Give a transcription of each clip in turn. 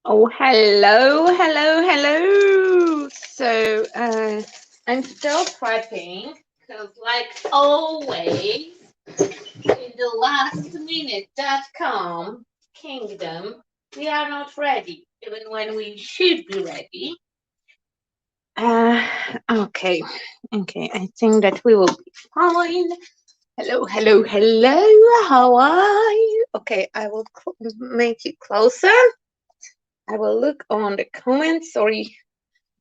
Oh, hello. So, I'm still prepping because, like always, in the lastminute.com kingdom, we are not ready, even when we should be ready. Okay. I think that we will be fine. Hello. How are you? Okay, I will make it closer. I will look on the comments. Sorry.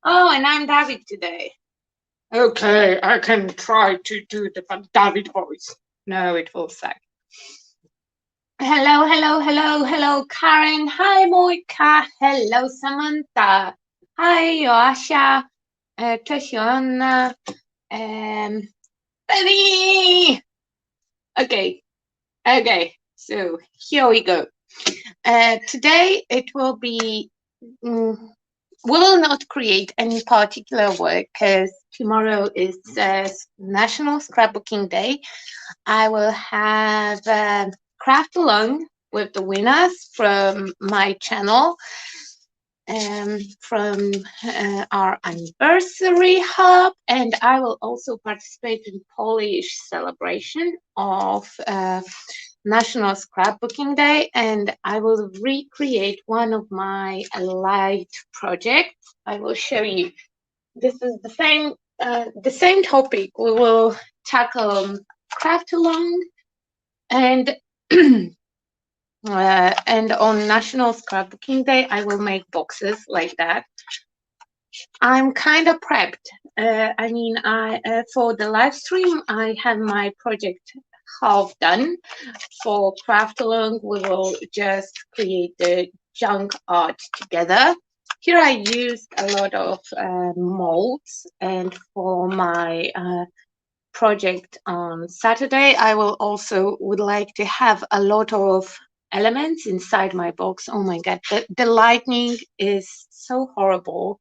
Oh, and I'm David today. Okay, I can try to do the David voice. No, it will suck. Hello, Karen. Hi, Moika. Hello, Samantha. Hi, Joasia. Cześć, Joanna. Benny. Okay, so here we go. Today it will be, we will not create any particular work because tomorrow is National Scrapbooking Day. I will have craft along with the winners from my channel, from our anniversary hub, and I will also participate in Polish celebration of National Scrapbooking Day, and I will recreate one of my light projects. I will show you. This is the same topic. We will tackle craft along, and and on National Scrapbooking Day, I will make boxes like that. I'm kind of prepped. I mean, for the live stream, I have my project half done. For craft along, we will just create the junk art together. Here I used a lot of molds, and for my project on Saturday, I will also would like to have a lot of elements inside my box. Oh my god, the lighting is so horrible.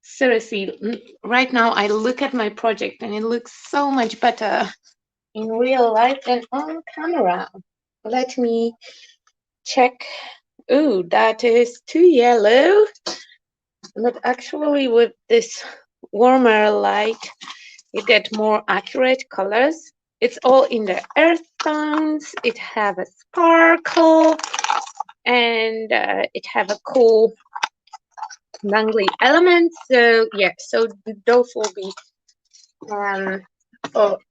Seriously, right now I look at my project and it looks so much better in real life than on camera. Let me check. Oh, that is too yellow. But actually with this warmer light, you get more accurate colors. It's all in the earth tones. It have a sparkle, and it have a cool dangly element. So yeah, so those will be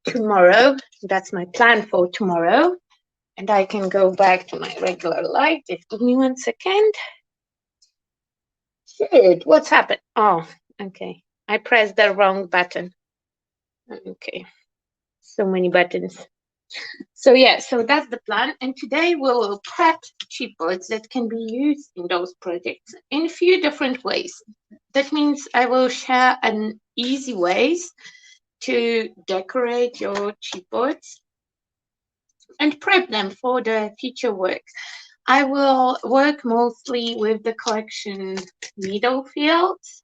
tomorrow. That's my plan for tomorrow, and I can go back to my regular light. Just give me 1 second. Shit, what's happened? Oh, okay, I pressed the wrong button. Okay, so many buttons. So yeah, so that's the plan. And today we will prep chipboards that can be used in those projects in a few different ways. That means I will share an easy ways to decorate your chipboards and prep them for the future work. I will work mostly with the collection middle fields,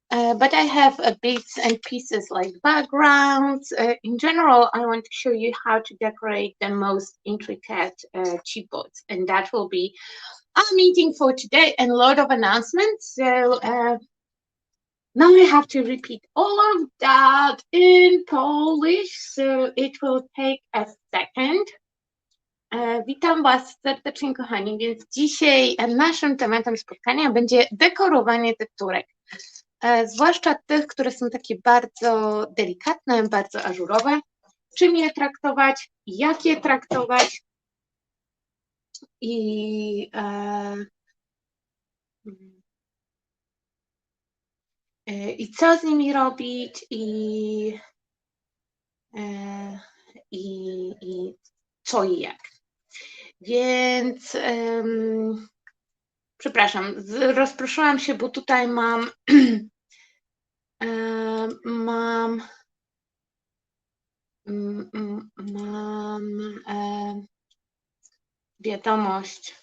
but I have bits and pieces like backgrounds. In general, I want to show you how to decorate the most intricate chipboards, and that will be our meeting for today and a lot of announcements. So now I have to repeat all of that in Polish, so it will take a second. Witam Was serdecznie, kochani, więc dzisiaj naszym tematem spotkania będzie dekorowanie tekturek. Zwłaszcza tych, które są takie bardzo delikatne, bardzo ażurowe. Czym je traktować, jak je traktować i co z nimi robić i co i jak. Więc przepraszam, rozproszyłam się, bo tutaj mam wiadomość.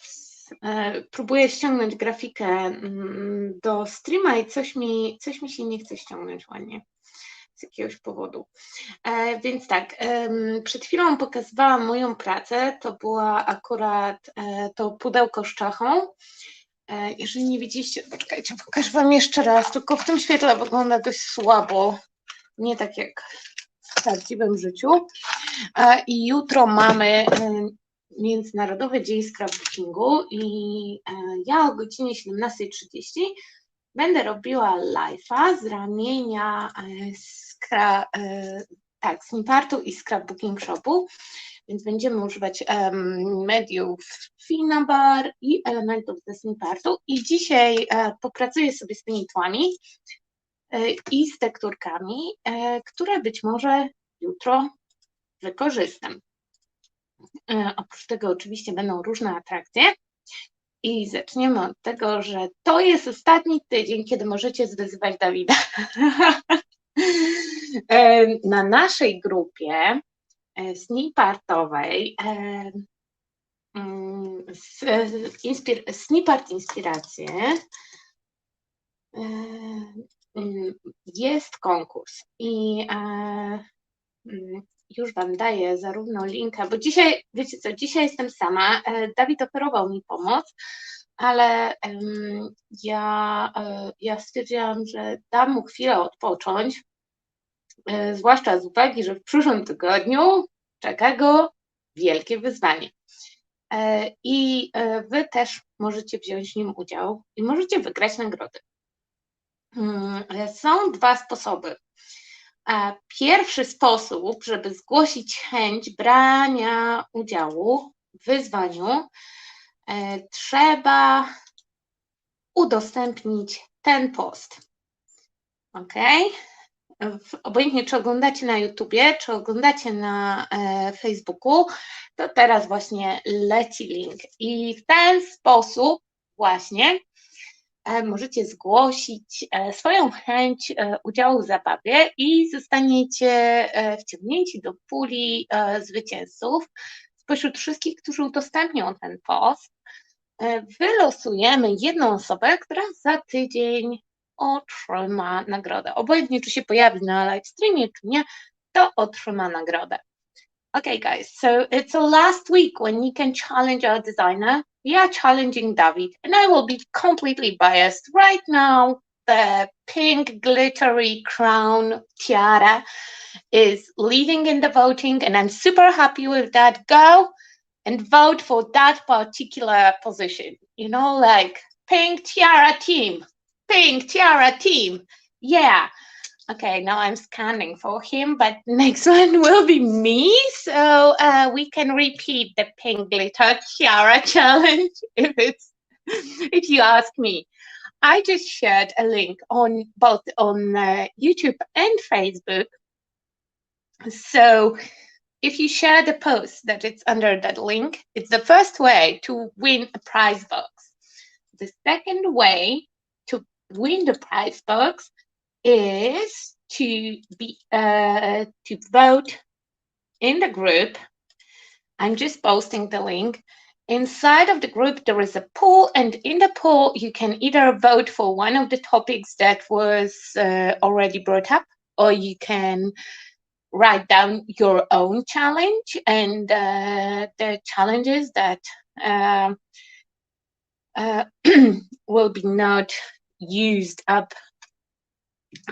Próbuję ściągnąć grafikę do streama i coś mi się nie chce ściągnąć ładnie. jakiegoś powodu. Więc tak, przed chwilą pokazywałam moją pracę, to była akurat to pudełko z czachą. Jeżeli nie widzieliście, poczekajcie, pokażę Wam jeszcze raz, tylko w tym świetle wygląda dość słabo, nie tak jak w prawdziwym życiu. I jutro mamy Międzynarodowy Dzień Scrapbookingu i ja o godzinie 17:30 będę robiła live'a z ramienia SnipArtu i Scrapbooking Shopu, więc będziemy używać mediów Finabar i elementów ze SnipArtu i dzisiaj popracuję sobie z tymi tłami i z tekturkami, które być może jutro wykorzystam. Oprócz tego oczywiście będą różne atrakcje i zaczniemy od tego, że to jest ostatni tydzień, kiedy możecie zwyzywać Dawida. Na naszej grupie SnipArtowej SnipArt Inspiracje jest konkurs i już Wam daję zarówno linka, bo dzisiaj, wiecie co, dzisiaj jestem sama, Dawid oferował mi pomoc, ale ja stwierdziłam, że dam mu chwilę odpocząć, zwłaszcza z uwagi, że w przyszłym tygodniu czeka go wielkie wyzwanie. I Wy też możecie wziąć w nim udział i możecie wygrać nagrody. Są dwa sposoby. Pierwszy sposób, żeby zgłosić chęć brania udziału w wyzwaniu, trzeba udostępnić ten post. Ok? Obojętnie, czy oglądacie na YouTubie, czy oglądacie na Facebooku, to teraz właśnie leci link. I w ten sposób właśnie możecie zgłosić swoją chęć udziału w zabawie i zostaniecie wciągnięci do puli zwycięzców. Spośród wszystkich, którzy udostępnią ten post, wylosujemy jedną osobę, która za tydzień otrzyma nagrodę. Obojętnie, czy się pojawi na live streamie, czy nie, to otrzyma nagrodę. Okay, guys, so it's a last week when you can challenge our designer. We are challenging David, and I will be completely biased. Right now, the pink glittery crown tiara is leading in the voting, and I'm super happy with that. Go and vote for that particular position. You know, like pink tiara team, yeah. Okay, now I'm scanning for him, but next one will be me. So we can repeat the pink glitter tiara challenge if you ask me. I just shared a link on both on YouTube and Facebook. So if you share the post that it's under that link, it's the first way to win a prize box. The second way to win the prize box is to vote in the group. I'm just posting the link. Inside of the group, there is a poll, and in the poll, you can either vote for one of the topics that was already brought up, or you can write down your own challenge and the challenges that will be not used up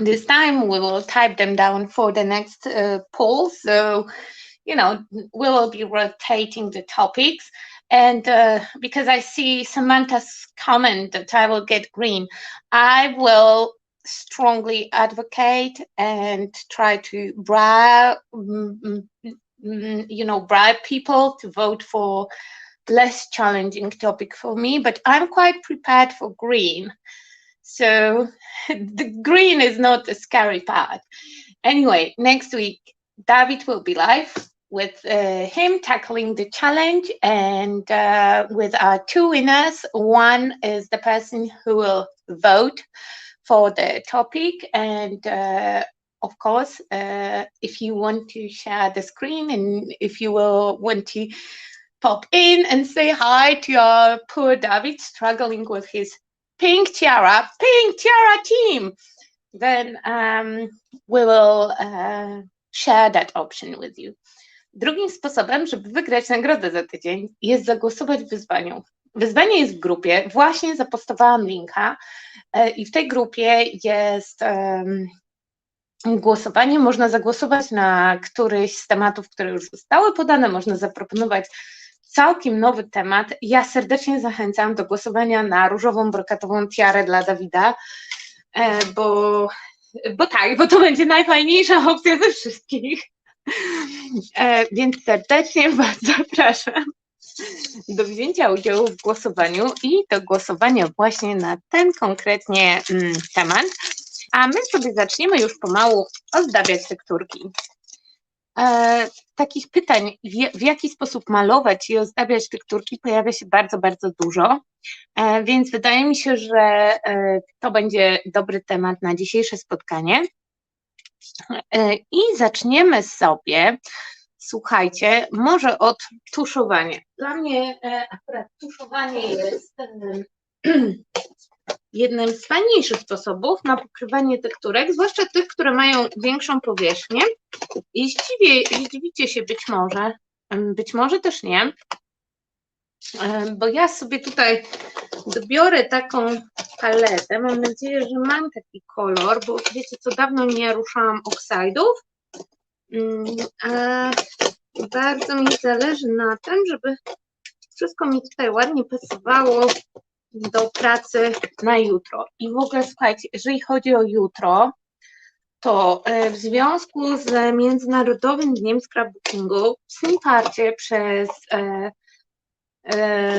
this time. We will type them down for the next poll. So, you know, we will be rotating the topics. And because I see Samantha's comment that I will get green, I will strongly advocate and try to bribe people to vote for less challenging topic for me, but I'm quite prepared for green. So the green is not the scary part. Anyway, next week, David will be live with him tackling the challenge, and with our two winners. One is the person who will vote for the topic, and of course, if you want to share the screen and if you will want to pop in and say hi to our poor David struggling with his pink tiara team, then we will share that option with you. Drugim sposobem, żeby wygrać nagrodę za tydzień, jest zagłosować w wyzwaniu. Wyzwanie jest w grupie, właśnie zapostowałam linka i w tej grupie jest głosowanie. Można zagłosować na któryś z tematów, które już zostały podane, można zaproponować całkiem nowy temat. Ja serdecznie zachęcam do głosowania na różową brokatową tiarę dla Dawida, bo to będzie najfajniejsza opcja ze wszystkich. Więc serdecznie Was zapraszam do wzięcia udziału w głosowaniu i do głosowania właśnie na ten konkretnie temat. A my sobie zaczniemy już pomału ozdabiać tekturki. Takich pytań, w jaki sposób malować i ozdabiać tekturki, pojawia się bardzo, bardzo dużo, więc wydaje mi się, że to będzie dobry temat na dzisiejsze spotkanie. I zaczniemy sobie, słuchajcie, może od tuszowania. Dla mnie akurat tuszowanie jest jednym z fajniejszych sposobów na pokrywanie tekturek, zwłaszcza tych, które mają większą powierzchnię. I zdziwicie się być może też nie, bo ja sobie tutaj dobiorę taką paletę. Mam nadzieję, że mam taki kolor, bo wiecie co, dawno nie ruszałam Oxide'ów, a bardzo mi zależy na tym, żeby wszystko mi tutaj ładnie pasowało do pracy na jutro. I w ogóle słuchajcie, jeżeli chodzi o jutro, to w związku z Międzynarodowym Dniem Scrapbookingu w SnipArcie przez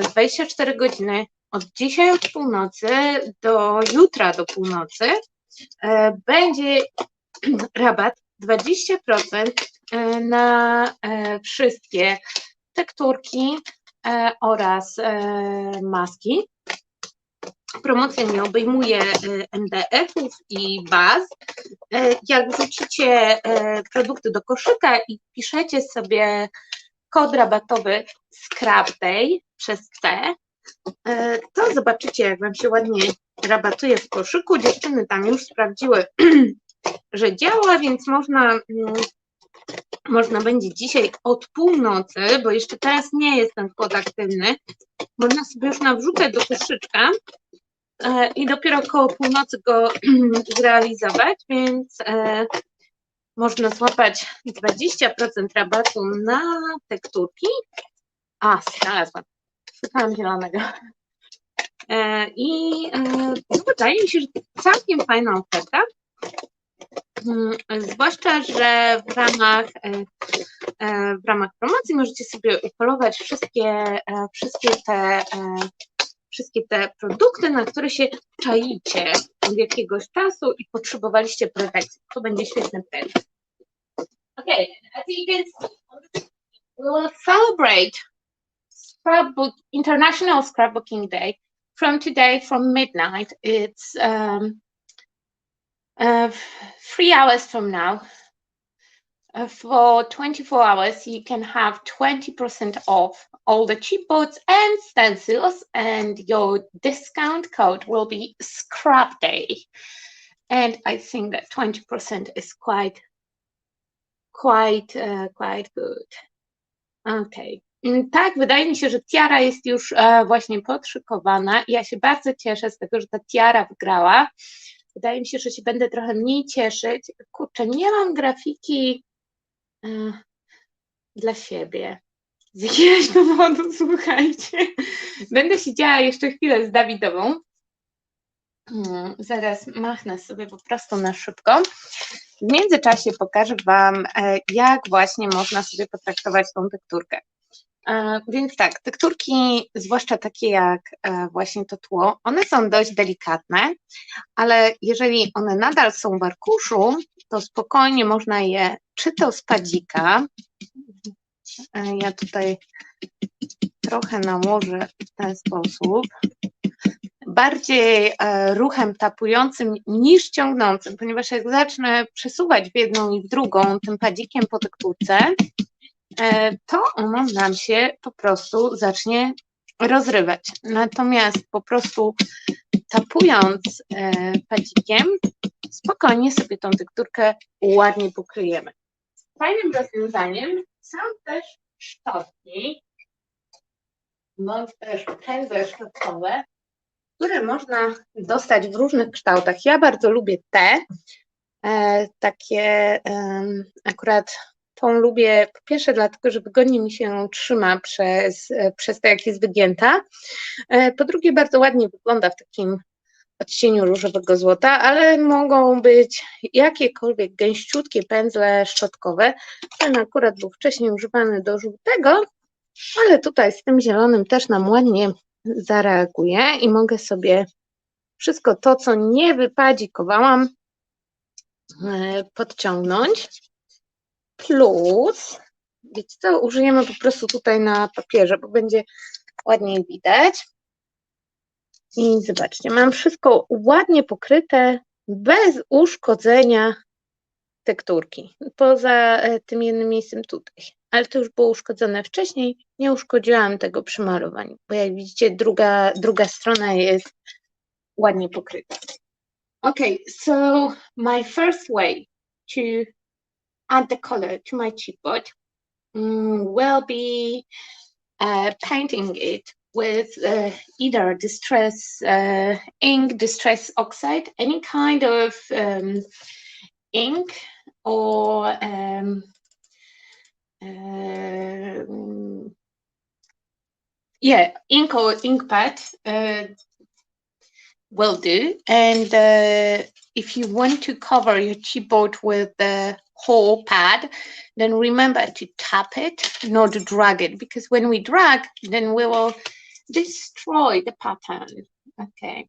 24 godziny od dzisiaj od północy do jutra do północy będzie rabat 20% na wszystkie tekturki oraz maski. Promocja nie obejmuje MDF-ów i baz. Jak wrzucicie produkty do koszyka i piszecie sobie kod rabatowy Crafty przez T, to zobaczycie, jak Wam się ładnie rabatuje w koszyku. Dziewczyny tam już sprawdziły, że działa, więc można będzie dzisiaj od północy, bo jeszcze teraz nie jest ten kod aktywny, można sobie już nawrzucać do koszyczka i dopiero koło północy go zrealizować, więc można złapać 20% rabatu na tekturki. Znalazłam. Szukałam zielonego. I wydaje mi się, że to całkiem fajna oferta. Zwłaszcza, że w ramach promocji możecie sobie upolować wszystkie te produkty, na które się czaicie od jakiegoś czasu i potrzebowaliście protekcji. To będzie świetny prezent. Okay, as you can see, we will celebrate International Scrapbooking Day from today from midnight. It's 3 hours from now. For 24 hours, you can have 20% off all the chipboards and stencils, and your discount code will be Scrap Day. And I think that 20% is quite good. Okay. Tak, wydaje mi się, że tiara jest już właśnie podszykowana. Ja się bardzo cieszę z tego, że ta tiara wygrała. Wydaje mi się, że się będę trochę mniej cieszyć. Kurczę, nie mam grafiki dla siebie. Z jakiegoś powodu, słuchajcie. Będę siedziała jeszcze chwilę z Dawidową. Zaraz machnę sobie po prostu na szybko. W międzyczasie pokażę Wam, jak właśnie można sobie potraktować tą tekturkę. Więc tak, tekturki, zwłaszcza takie jak właśnie to tło, one są dość delikatne, ale jeżeli one nadal są w arkuszu, to spokojnie można je czy to z padzika, ja tutaj trochę nałożę w ten sposób, bardziej ruchem tapującym niż ciągnącym, ponieważ jak zacznę przesuwać w jedną i w drugą tym padzikiem po tekturce, to ono nam się po prostu zacznie rozrywać. Natomiast po prostu tapując padzikiem spokojnie sobie tą tekturkę ładnie pokryjemy. Fajnym rozwiązaniem są też szczotki, bądź też pędzle szczotkowe, które można dostać w różnych kształtach. Ja bardzo lubię te, takie akurat tą lubię po pierwsze dlatego, że wygodnie mi się trzyma przez to, jak jest wygięta. Po drugie bardzo ładnie wygląda w takim odcieniu różowego złota, ale mogą być jakiekolwiek gęściutkie pędzle szczotkowe. Ten akurat był wcześniej używany do żółtego, ale tutaj z tym zielonym też nam ładnie zareaguje i mogę sobie wszystko to, co nie wypadzikowałam, podciągnąć. Plus, wiecie co, użyjemy po prostu tutaj na papierze, bo będzie ładniej widać. I zobaczcie, mam wszystko ładnie pokryte, bez uszkodzenia tekturki. Poza tym jednym miejscem tutaj. Ale to już było uszkodzone wcześniej, nie uszkodziłam tego przy malowaniu, bo jak widzicie, druga strona jest ładnie pokryta. Okay, so my first way to add the color to my chipboard will be painting it with either distress ink, distress oxide, any kind of ink, or ink or ink pad will do. And if you want to cover your chipboard with the whole pad, then remember to tap it, not to drag it, because when we drag, then we will destroy the pattern. Okay.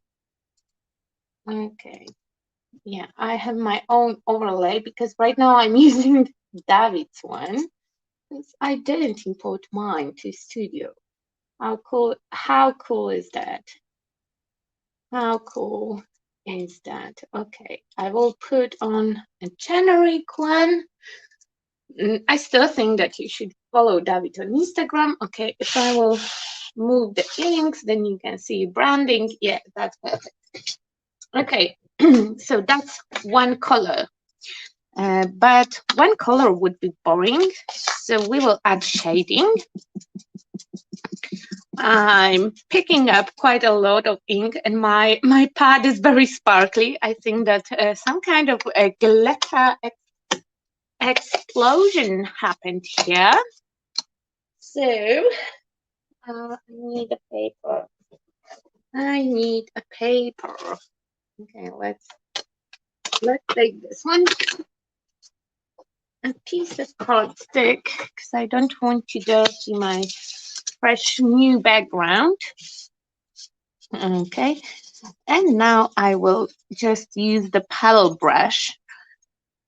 Yeah, I have my own overlay because right now I'm using David's one because I didn't import mine to studio. How cool is that? How cool is that? Okay, I will put on a generic one. I still think that you should follow David on Instagram. Okay, if I will move the inks, then you can see branding. Yeah, that's perfect. Okay, so that's one color. But one color would be boring, so we will add shading. I'm picking up quite a lot of ink, and my pad is very sparkly. I think that some kind of a glitter explosion happened here. So I need a paper. Okay, let's take this one. A piece of cardstock because I don't want to dirty my fresh new background. Okay, and now I will just use the paddle brush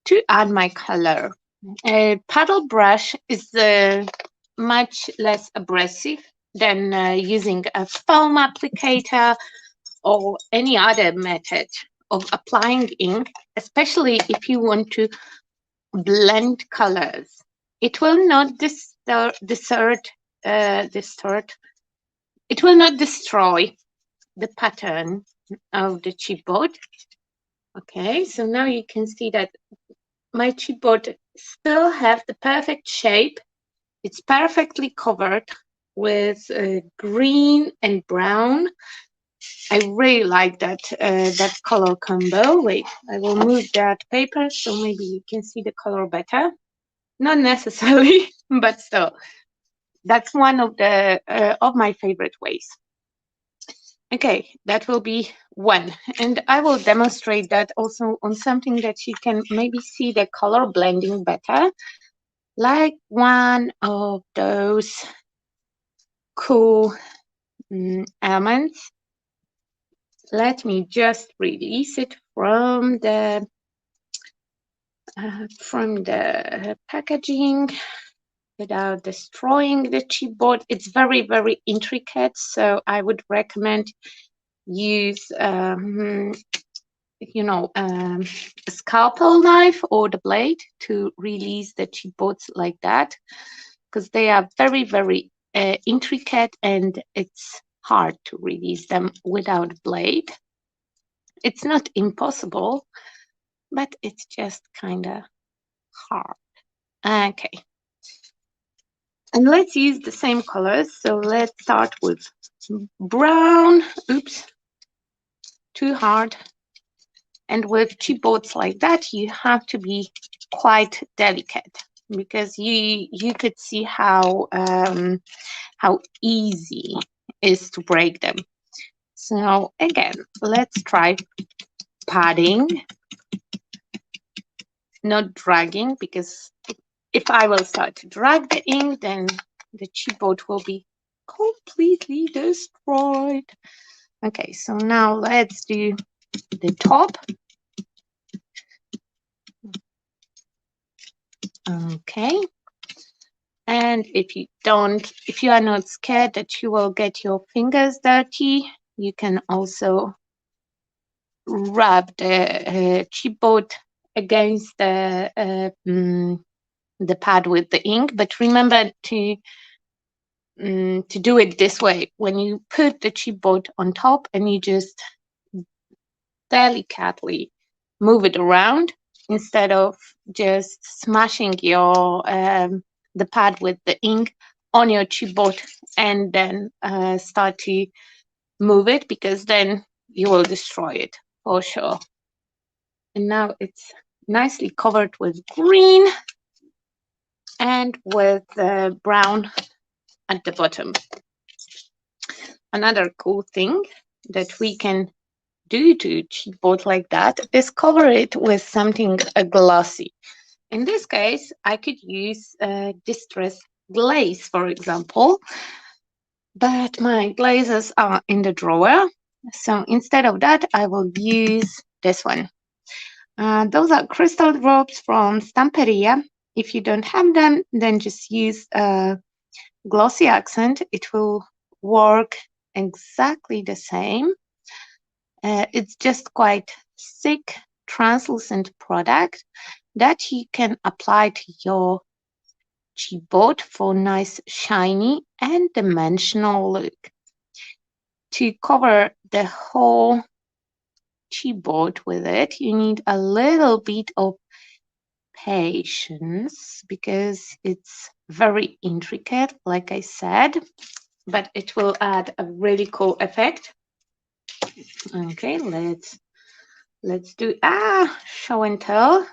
to add my color. A paddle brush is much less abrasive than using a foam applicator or any other method of applying ink, especially if you want to blend colors. It will not it will not destroy the pattern of the chipboard. Okay, so now you can see that my chipboard still have the perfect shape. It's perfectly covered with green and brown. I really like that that color combo. Wait, I will move that paper so maybe you can see the color better. Not necessarily, but still, that's one of the of my favorite ways. Okay, that will be one, and I will demonstrate that also on something that you can maybe see the color blending better, like one of those cool elements. Let me just release it from the packaging without destroying the chipboard. It's very, very intricate, so I would recommend use a scalpel knife or the blade to release the chipboards like that, because they are very, very intricate and it's hard to release them without blade. It's not impossible, but it's just kind of hard. Okay. And let's use the same colors. So let's start with brown. Oops, too hard. And with chipboards like that, you have to be quite delicate because you could see how easy it is to break them. So again, let's try padding, not dragging, because if I will start to drag the ink, then the chipboard will be completely destroyed. Okay, so now let's do the top. Okay. And if you are not scared that you will get your fingers dirty, you can also rub the chipboard against the pad with the ink. But remember to do it this way. When you put the chipboard on top and you just delicately move it around instead of just smashing your the pad with the ink on your chipboard and then start to move it, because then you will destroy it for sure. And now it's nicely covered with green and with brown at the bottom. Another cool thing that we can do to chipboard like that is cover it with something glossy. In this case, I could use distress glaze, for example, but my glazes are in the drawer. So instead of that, I will use this one. Those are crystal drops from Stamperia. If you don't have them, then just use a glossy accent. It will work exactly the same. It's just quite thick, translucent product that you can apply to your chipboard for nice, shiny and dimensional look. To cover the whole chipboard with it, you need a little bit of patience because it's very intricate, like I said, but it will add a really cool effect. Okay, let's do show and tell.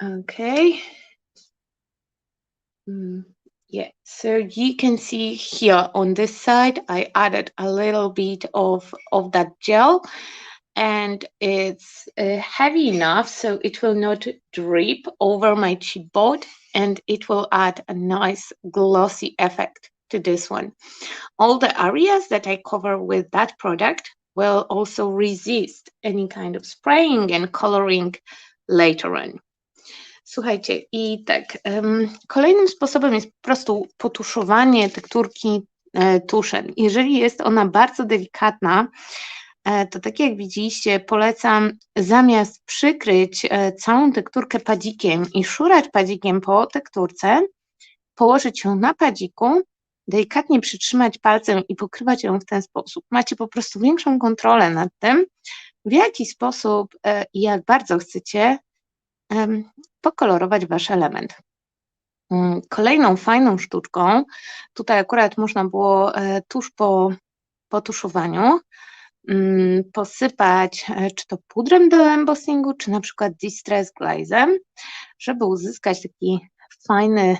Okay. Yeah, so you can see here on this side, I added a little bit of that gel, and it's heavy enough so it will not drip over my chipboard, and it will add a nice glossy effect to this one. All the areas that I cover with that product will also resist any kind of spraying and coloring later on. Słuchajcie, i tak, kolejnym sposobem jest po prostu potuszowanie tekturki tuszem. Jeżeli jest ona bardzo delikatna, to tak jak widzieliście, polecam zamiast przykryć całą tekturkę padzikiem i szurać padzikiem po tekturce, położyć ją na padziku, delikatnie przytrzymać palcem i pokrywać ją w ten sposób. Macie po prostu większą kontrolę nad tym, w jaki sposób i jak bardzo chcecie pokolorować wasz element. Kolejną fajną sztuczką, tutaj akurat można było tuż po tuszowaniu posypać czy to pudrem do embossingu, czy na przykład distress glazem, żeby uzyskać taki fajny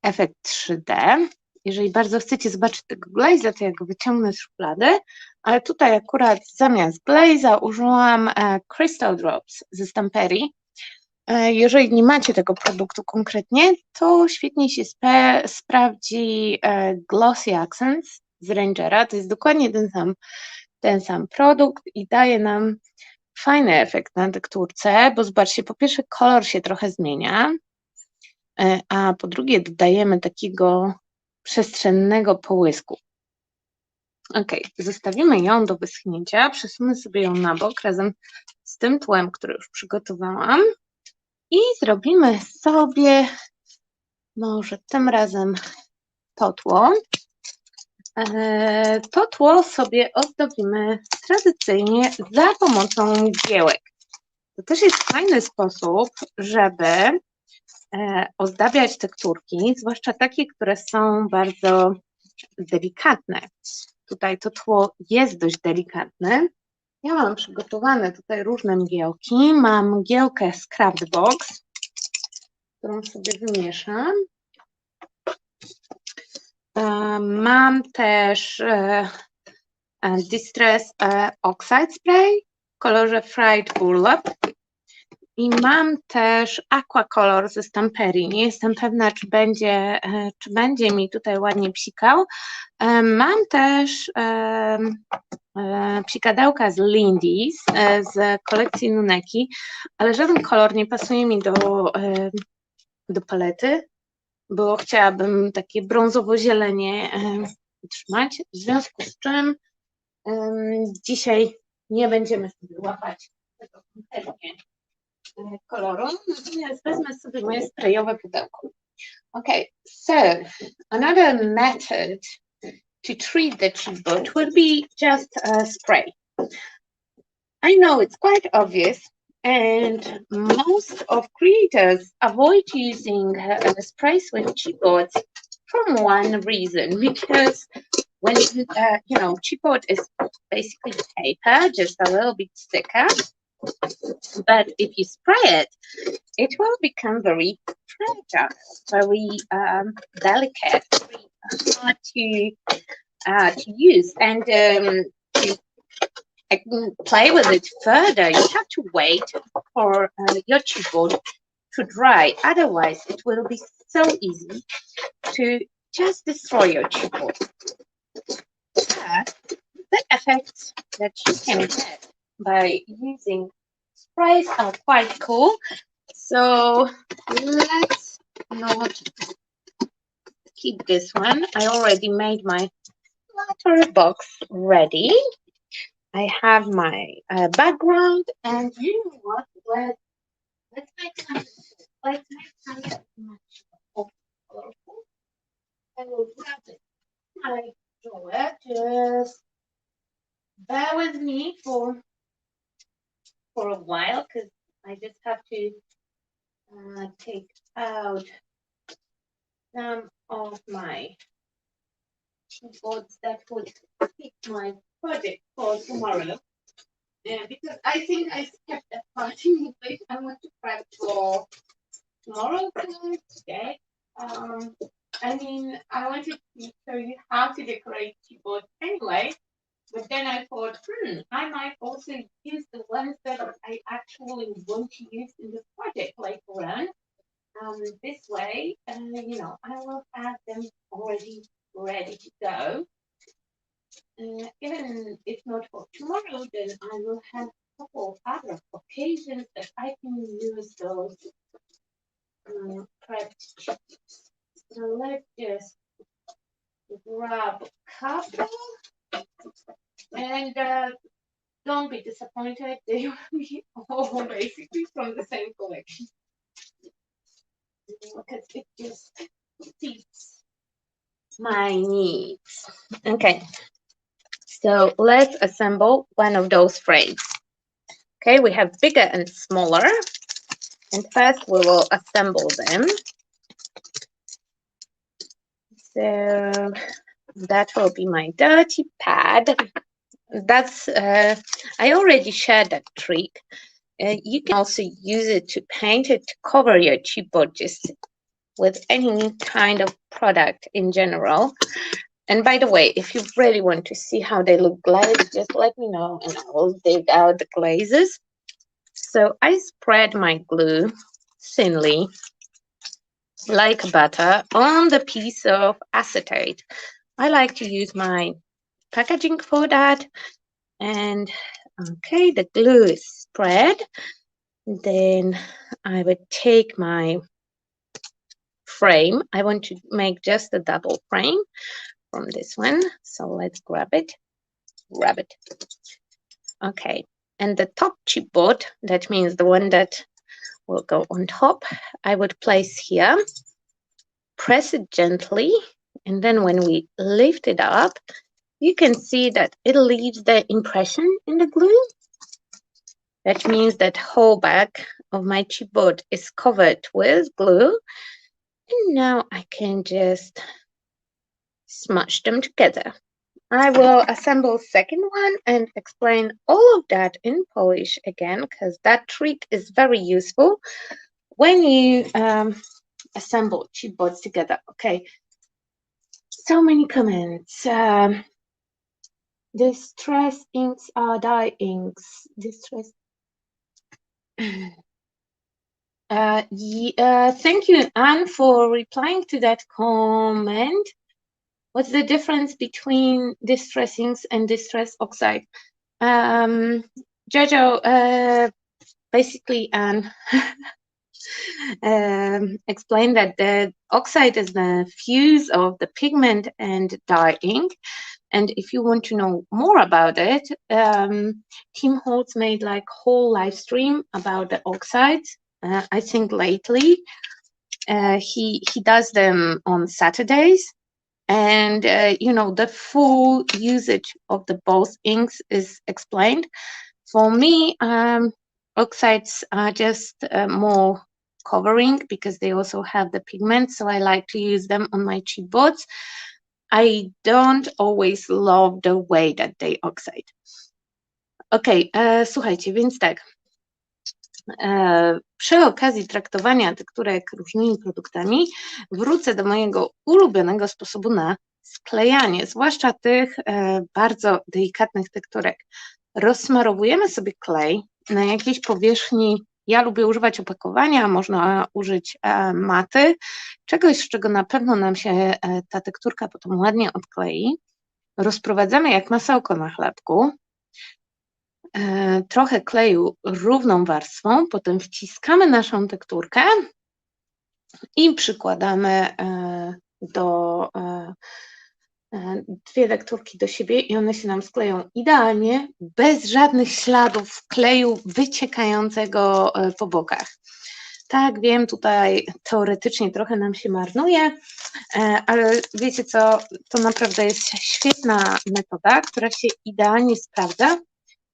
efekt 3D. Jeżeli bardzo chcecie zobaczyć tego glaze'a, to ja go wyciągnę z szuflady, ale tutaj akurat zamiast glaze'a użyłam Crystal Drops ze Stamperii. Jeżeli nie macie tego produktu konkretnie, to świetnie się sprawdzi Glossy Accents z Rangera. To jest dokładnie ten sam produkt i daje nam fajny efekt na tekturce, bo zobaczcie, po pierwsze kolor się trochę zmienia, a po drugie dodajemy takiego przestrzennego połysku. Ok, zostawimy ją do wyschnięcia, przesunę sobie ją na bok razem z tym tłem, który już przygotowałam. I zrobimy sobie może tym razem to tło. To tło sobie ozdobimy tradycyjnie za pomocą mgiełek. To też jest fajny sposób, żeby ozdabiać tekturki, zwłaszcza takie, które są bardzo delikatne. Tutaj to tło jest dość delikatne. Ja mam przygotowane tutaj różne mgiełki. Mam mgiełkę z CraftBox, którą sobie wymieszam. Mam też Distress Oxide Spray w kolorze Fried Burlap. I mam też Aquacolor ze Stamperii. Nie jestem pewna, czy będzie mi tutaj ładnie psikał. Mam też psikadełka z Lindy's z kolekcji Nuneki, ale żaden kolor nie pasuje mi do palety, bo chciałabym takie brązowo-zielenie utrzymać, w związku z czym dzisiaj nie będziemy sobie łapać tego konkretnie koloru, natomiast wezmę sobie moje sprayowe pudełko. Okay, so another method to treat the chipboard will be just a spray. I know it's quite obvious, and most of creators avoid using sprays with chipboards from one reason, because when chipboard is basically paper, just a little bit thicker. But if you spray it, it will become very fragile, very delicate, very hard to use. And to play with it further, you have to wait for your chipboard to dry. Otherwise, it will be so easy to just destroy your chipboard. But the effects that you can get by using sprays are quite cool. So let's not keep this one. I already made my letter box ready. I have my background, and you know what? Let's make something much more colorful. I will grab it. I draw it. Just bear with me for a while, because I just have to take out some of my chipboards that would fit my project for tomorrow. Because I think I skipped that part in English. I want to prep for tomorrow, today. I mean, I wanted to show you how to decorate chipboards anyway. But then I thought, I might also use the ones that I actually want to use in the project later on. This way, I will have them already ready to go. Even if not for tomorrow, then I will have a couple of other occasions that I can use those prepped chips. So let's just grab a couple. And don't be disappointed, they will be all basically from the same collection. Because it just fits my needs. Okay, so let's assemble one of those frames. Okay, we have bigger and smaller. And first we will assemble them. So that will be my dirty pad. That's I already shared that trick. You can also use it to paint it to cover your chipboard just with any kind of product in general. And by the way, if you really want to see how they look glazed, just let me know and I will dig out the glazes. So I spread my glue thinly like butter on the piece of acetate. I like to use my packaging for that. And okay, the glue is spread. Then I would take my frame. I want to make just a double frame from this one. So let's grab it. Okay, and the top chipboard, that means the one that will go on top, I would place here, press it gently, and then when we lift it up, you can see that it leaves the impression in the glue. That means that whole back of my chipboard is covered with glue. And now I can just smash them together. I will assemble second one and explain all of that in Polish again, because that trick is very useful when you assemble chipboards together. Okay, so many comments. Distress inks are dye inks. Distress. Thank you, Anne, for replying to that comment. What's the difference between distress inks and distress oxide? Jojo, basically, Anne explained that the oxide is the fuse of the pigment and dye ink. And if you want to know more about it, Tim Holtz made like whole live stream about the oxides. I think lately he does them on Saturdays, and you know, the full usage of the both inks is explained. For me, oxides are just more covering because they also have the pigment, so I like to use them on my chipboards. I don't always love the way that they oxide. Okej, słuchajcie, więc tak. Przy okazji traktowania tekturek różnymi produktami wrócę do mojego ulubionego sposobu na sklejanie, zwłaszcza tych bardzo delikatnych tekturek. Rozsmarowujemy sobie klej na jakiejś powierzchni. Ja lubię używać opakowania, można użyć maty, czegoś, z czego na pewno nam się ta tekturka potem ładnie odklei. Rozprowadzamy jak masełko na chlebku. Trochę kleju równą warstwą, potem wciskamy naszą tekturkę i przykładamy dwie tekturki do siebie i one się nam skleją idealnie, bez żadnych śladów kleju wyciekającego po bokach. Tak, wiem, tutaj teoretycznie trochę nam się marnuje, ale wiecie co, to naprawdę jest świetna metoda, która się idealnie sprawdza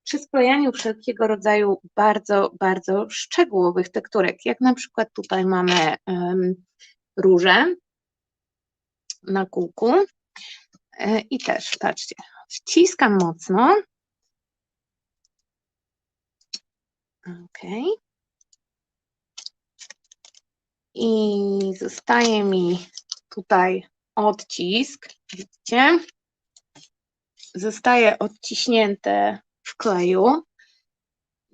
przy sklejaniu wszelkiego rodzaju bardzo, bardzo szczegółowych tekturek, jak na przykład tutaj mamy róże na kółku i też, patrzcie, wciskam mocno, ok, i zostaje mi tutaj odcisk, widzicie, zostaje odciśnięte w kleju,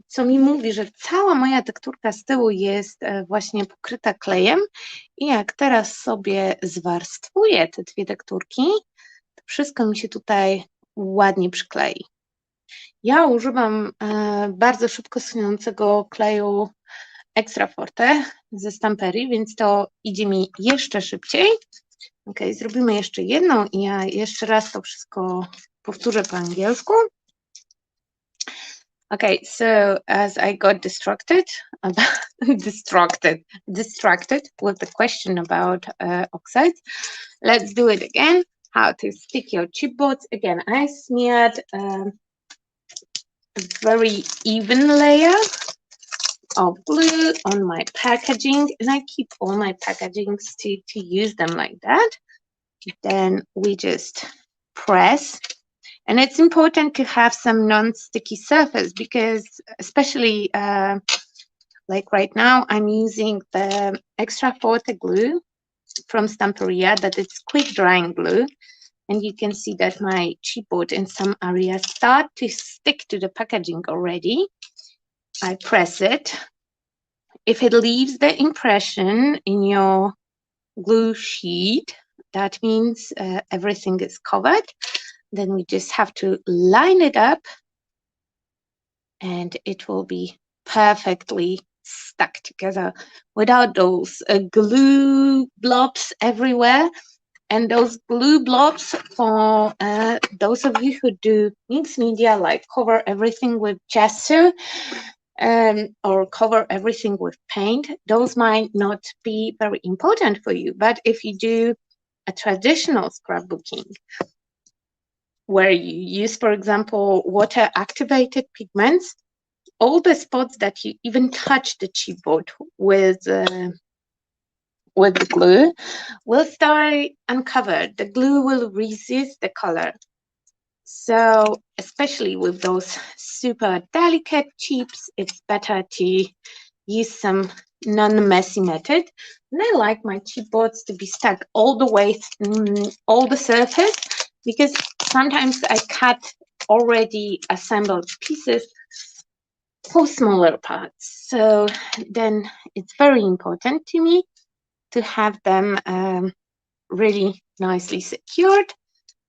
co mi mówi, że cała moja tekturka z tyłu jest właśnie pokryta klejem i jak teraz sobie zwarstwuję te dwie tekturki, to wszystko mi się tutaj ładnie przyklei. Ja używam bardzo szybko schniącego kleju Extra Forte ze Stamperii, więc to idzie mi jeszcze szybciej. Ok, zrobimy jeszcze jedną i ja jeszcze raz to wszystko powtórzę po angielsku. Okay, so as I got distracted with the question about oxides, let's do it again. How to stick your chipboards. Again, I smeared a very even layer of glue on my packaging, and I keep all my packagings to use them like that. Then we just press. And it's important to have some non-sticky surface because especially like right now, I'm using the Extra Forte glue from Stamperia, that it's quick drying glue. And you can see that my chipboard in some areas start to stick to the packaging already. I press it. If it leaves the impression in your glue sheet, that means everything is covered. Then we just have to line it up and it will be perfectly stuck together without those glue blobs everywhere. And those glue blobs, for those of you who do mixed media, like cover everything with gesso or cover everything with paint, those might not be very important for you. But if you do a traditional scrapbooking, where you use, for example, water-activated pigments, all the spots that you even touch the chipboard with the glue will start uncovered. The glue will resist the color. So especially with those super delicate chips, it's better to use some non-messy method. And I like my chipboards to be stuck all the way, all the surface, because sometimes I cut already assembled pieces for smaller parts. So then it's very important to me to have them really nicely secured.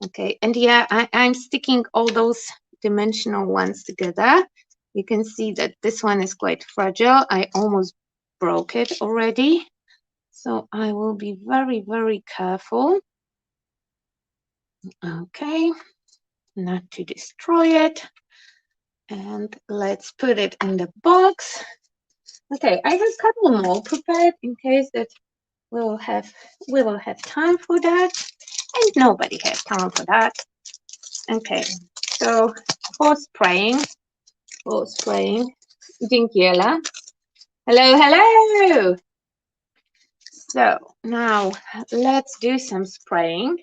Okay, and yeah, I'm sticking all those dimensional ones together. You can see that this one is quite fragile. I almost broke it already. So I will be very, very careful. Okay, not to destroy it. And let's put it in the box. Okay, I have a couple more prepared in case that we will have time for that. And nobody has time for that. Okay, so for spraying, Jinkiela. Hello, hello. So now let's do some spraying.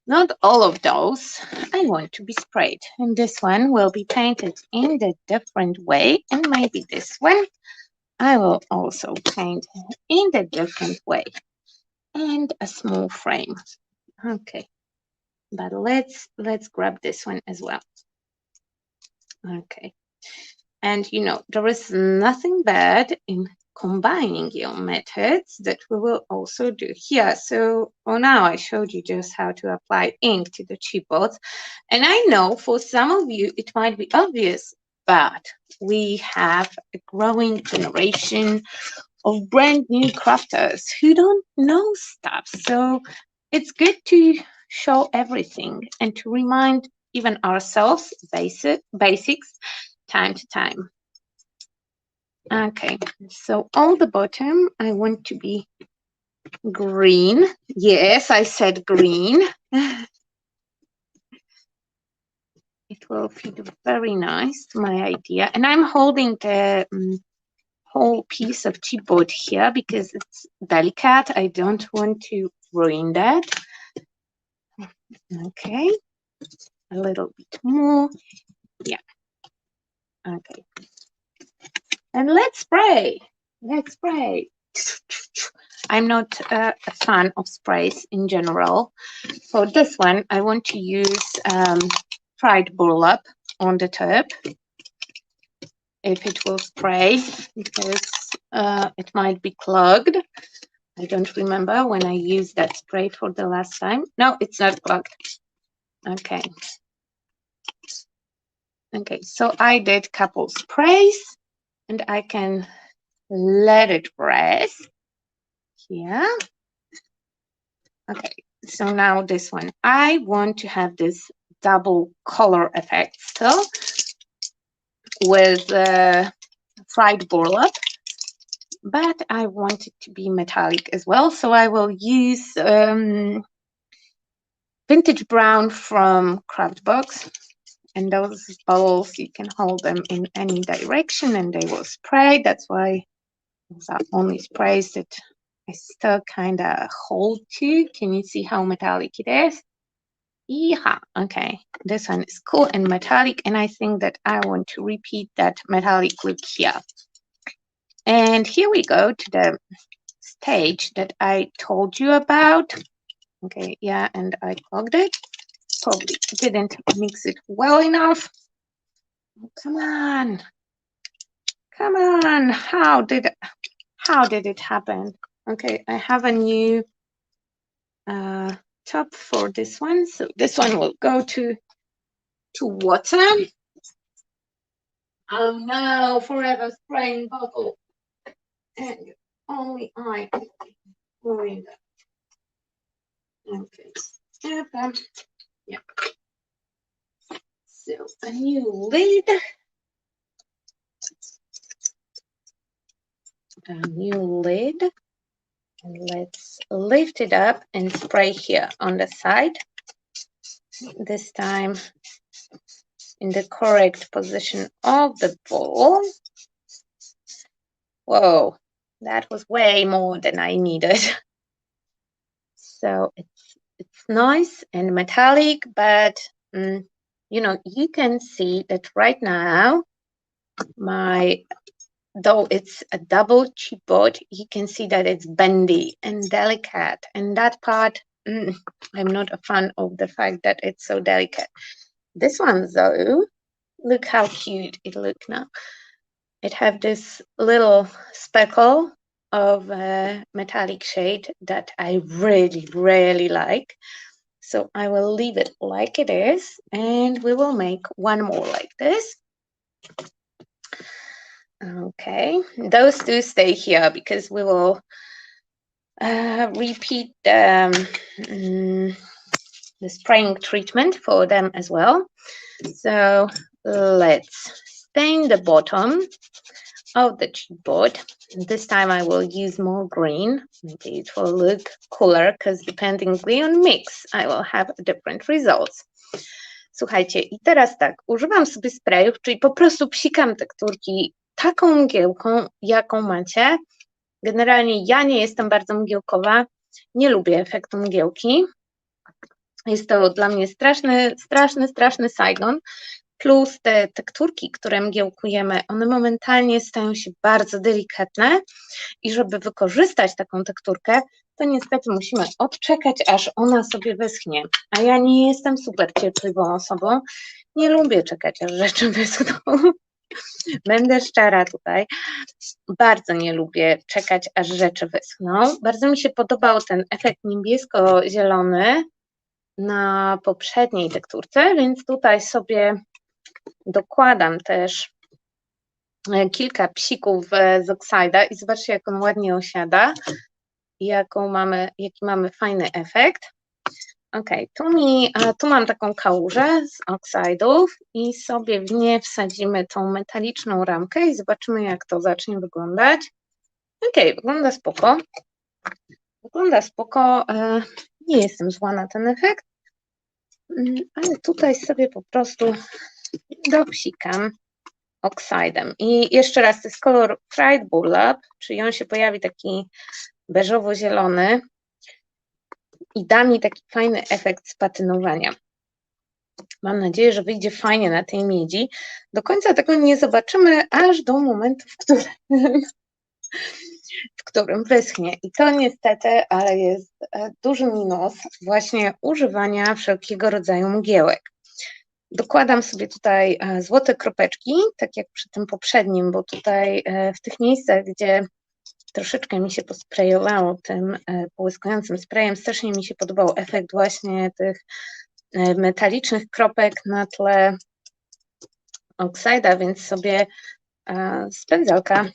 Not all of those I want to be sprayed. And this one will be painted in the different way. And maybe this one I will also paint in the different way. And a small frame. Okay. But let's grab this one as well. Okay. And you know, there is nothing bad in combining your methods that we will also do here. So now I showed you just how to apply ink to the chipboards. And I know for some of you it might be obvious, but we have a growing generation of brand new crafters who don't know stuff. So it's good to show everything and to remind even ourselves basics time to time. Okay, so on the bottom, I want to be green. Yes, I said green. It will fit very nice to my idea. And I'm holding the whole piece of chipboard here because it's delicate. I don't want to ruin that. Okay, a little bit more. Yeah. Okay. And let's spray. Let's spray. I'm not a fan of sprays in general. For this one, I want to use fried burlap on the top if it will spray, because it might be clogged. I don't remember when I used that spray for the last time. No, it's not clogged. Okay. Okay, so I did a couple sprays and I can let it rest here. Okay, so now this one. I want to have this double color effect still with fried burlap, but I want it to be metallic as well. So I will use vintage brown from Craftbox. And those bubbles, you can hold them in any direction and they will spray. That's why those are only sprays that I still kind of hold to. Can you see how metallic it is? Yeah, okay. This one is cool and metallic, and I think that I want to repeat that metallic look here. And here we go to the stage that I told you about. Okay, yeah, and I clogged it. Probably didn't mix it well enough. Oh, come on. Come on. How did it happen? Okay, I have a new top for this one. So this one will go to water. Oh no, forever spraying bottle. And only I can ruin that. Okay. Yeah. So a new lid. A new lid. And let's lift it up and spray here on the side. This time in the correct position of the ball. Whoa, that was way more than I needed. So it's nice and metallic, but you know, you can see that right now, though it's a double chipboard, you can see that it's bendy and delicate, and that part, I'm not a fan of the fact that it's so delicate. This one though, look how cute it looks now. It have this little speckle of metallic shade that I really, really like. So I will leave it like it is, and we will make one more like this. Okay, those two stay here because we will repeat the spraying treatment for them as well. So let's stain the bottom of the chipboard. This time I will use more green. Maybe it will look cooler because depending on mix, I will have different results. Słuchajcie, i teraz tak, używam sobie sprayów, czyli po prostu psikam tekturki taką mgiełką, jaką macie. Generalnie ja nie jestem bardzo mgiełkowa, nie lubię efektu mgiełki. Jest to dla mnie straszny Saigon. Plus te tekturki, które mgiełkujemy, one momentalnie stają się bardzo delikatne i żeby wykorzystać taką tekturkę, to niestety musimy odczekać, aż ona sobie wyschnie. A ja nie jestem super cierpliwą osobą, nie lubię czekać, aż rzeczy wyschną. Będę szczera tutaj. Bardzo nie lubię czekać, aż rzeczy wyschną. Bardzo mi się podobał ten efekt niebiesko-zielony na poprzedniej tekturce, więc tutaj sobie dokładam też kilka psików z Oxide'a i zobaczcie, jak on ładnie osiada i jaki mamy fajny efekt. Ok, tu mam taką kałużę z Oxide'ów i sobie w nie wsadzimy tą metaliczną ramkę i zobaczymy, jak to zacznie wyglądać. Ok, wygląda spoko. Wygląda spoko. Nie jestem zła na ten efekt, ale tutaj sobie po prostu dopsikam Oxide'em. I jeszcze raz, to jest kolor Fried Burlap, czyli on się pojawi taki beżowo-zielony i da mi taki fajny efekt spatynowania. Mam nadzieję, że wyjdzie fajnie na tej miedzi. Do końca tego nie zobaczymy, aż do momentu, w którym wyschnie. I to niestety, ale jest duży minus właśnie używania wszelkiego rodzaju mgiełek. Dokładam sobie tutaj złote kropeczki, tak jak przy tym poprzednim, bo tutaj w tych miejscach, gdzie troszeczkę mi się posprejowało tym połyskującym sprayem, strasznie mi się podobał efekt właśnie tych metalicznych kropek na tle Oxide'a, więc sobie z pędzelka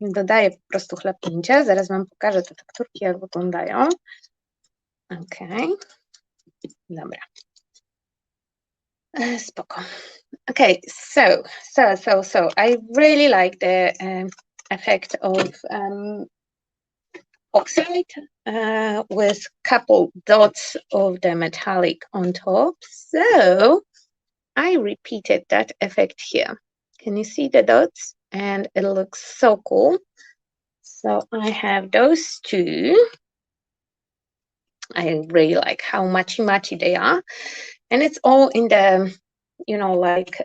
dodaję po prostu chlapnięcia. Zaraz Wam pokażę te tekturki, jak wyglądają. Ok, dobra. Spoko. Okay, so I really like the effect of Oxide with couple dots of the metallic on top. So I repeated that effect here. Can you see the dots? And it looks so cool. So I have those two. I really like how matchy they are. And it's all in the, you know, like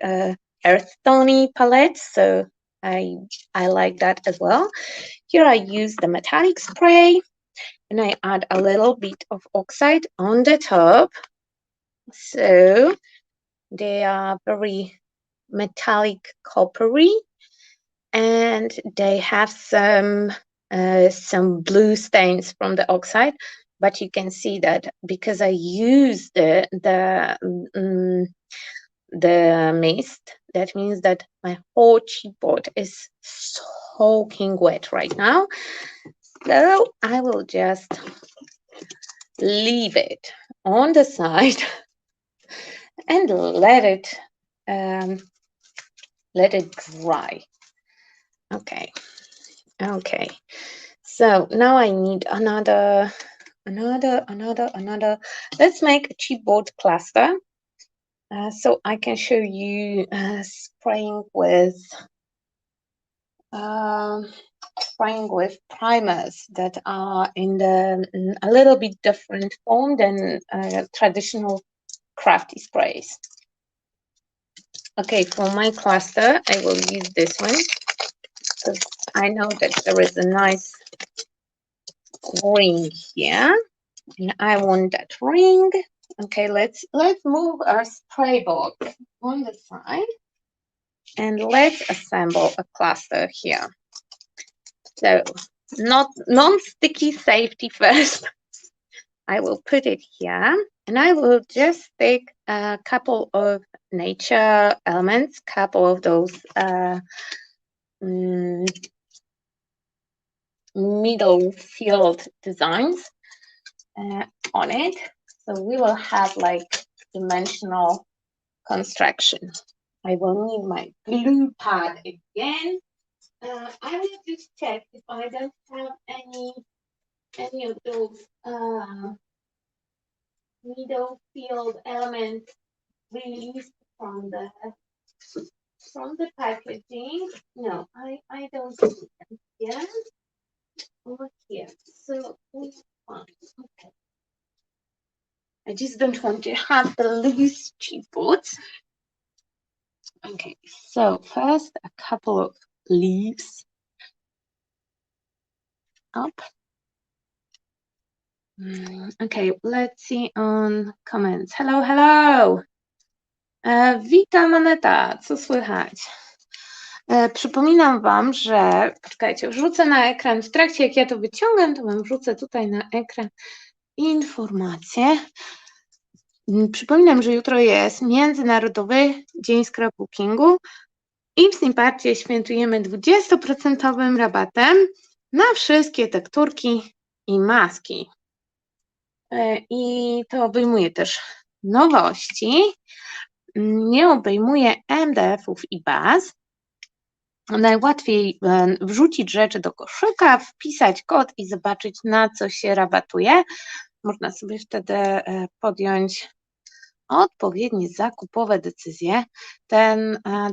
earth tone palette. So I like that as well. Here I use the metallic spray and I add a little bit of Oxide on the top. So they are very metallic coppery and they have some blue stains from the Oxide. But you can see that because I use the mist, that means that my whole chipboard is soaking wet right now. So I will just leave it on the side and let it dry. Okay. So now I need another. Let's make a chipboard cluster. so I can show you spraying with primers that are in the a little bit different form than traditional Crafty sprays. Okay, for my cluster, I will use this one because I know that there is a nice ring here, and I want that ring. Okay, let's move our spray board on the side, and let's assemble a cluster here. So, non-sticky safety first. I will put it here, and I will just take a couple of nature elements, couple of those middle field designs on it. So we will have like dimensional construction. I will need my glue pad again. I will just check if I don't have any of those middle field elements released from the packaging. No, I don't see them here or here. So it's fine. Okay. I just don't want to have the loose chipboards. Okay, so first a couple of leaves up. Okay, let's see on comments. Hello, hello. Witam, Aneta, co słychać? Przypominam Wam, że, poczekajcie, wrzucę na ekran, w trakcie jak ja to wyciągam, to Wam wrzucę tutaj na ekran informacje. Przypominam, że jutro jest Międzynarodowy Dzień Scrapbookingu i w SnipArcie świętujemy 20% rabatem na wszystkie tekturki i maski. I to obejmuje też nowości, nie obejmuje MDF-ów i baz. Najłatwiej wrzucić rzeczy do koszyka, wpisać kod i zobaczyć, na co się rabatuje. Można sobie wtedy podjąć odpowiednie zakupowe decyzje.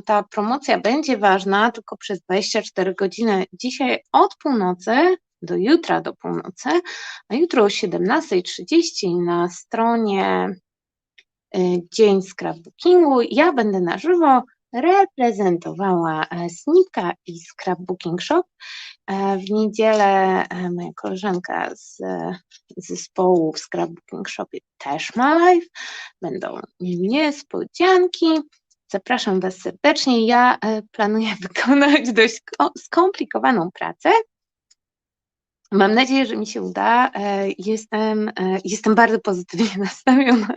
Ta promocja będzie ważna tylko przez 24 godziny. Dzisiaj od północy do jutra do północy, a jutro o 17:30 na stronie Dzień Scrapbookingu ja będę na żywo reprezentowała Snipka i Scrapbooking Shop. W niedzielę moja koleżanka z zespołu w Scrapbooking Shopie też ma live. Będą niespodzianki. Zapraszam Was serdecznie. Ja planuję wykonać dość skomplikowaną pracę. Mam nadzieję, że mi się uda. Jestem bardzo pozytywnie nastawiona.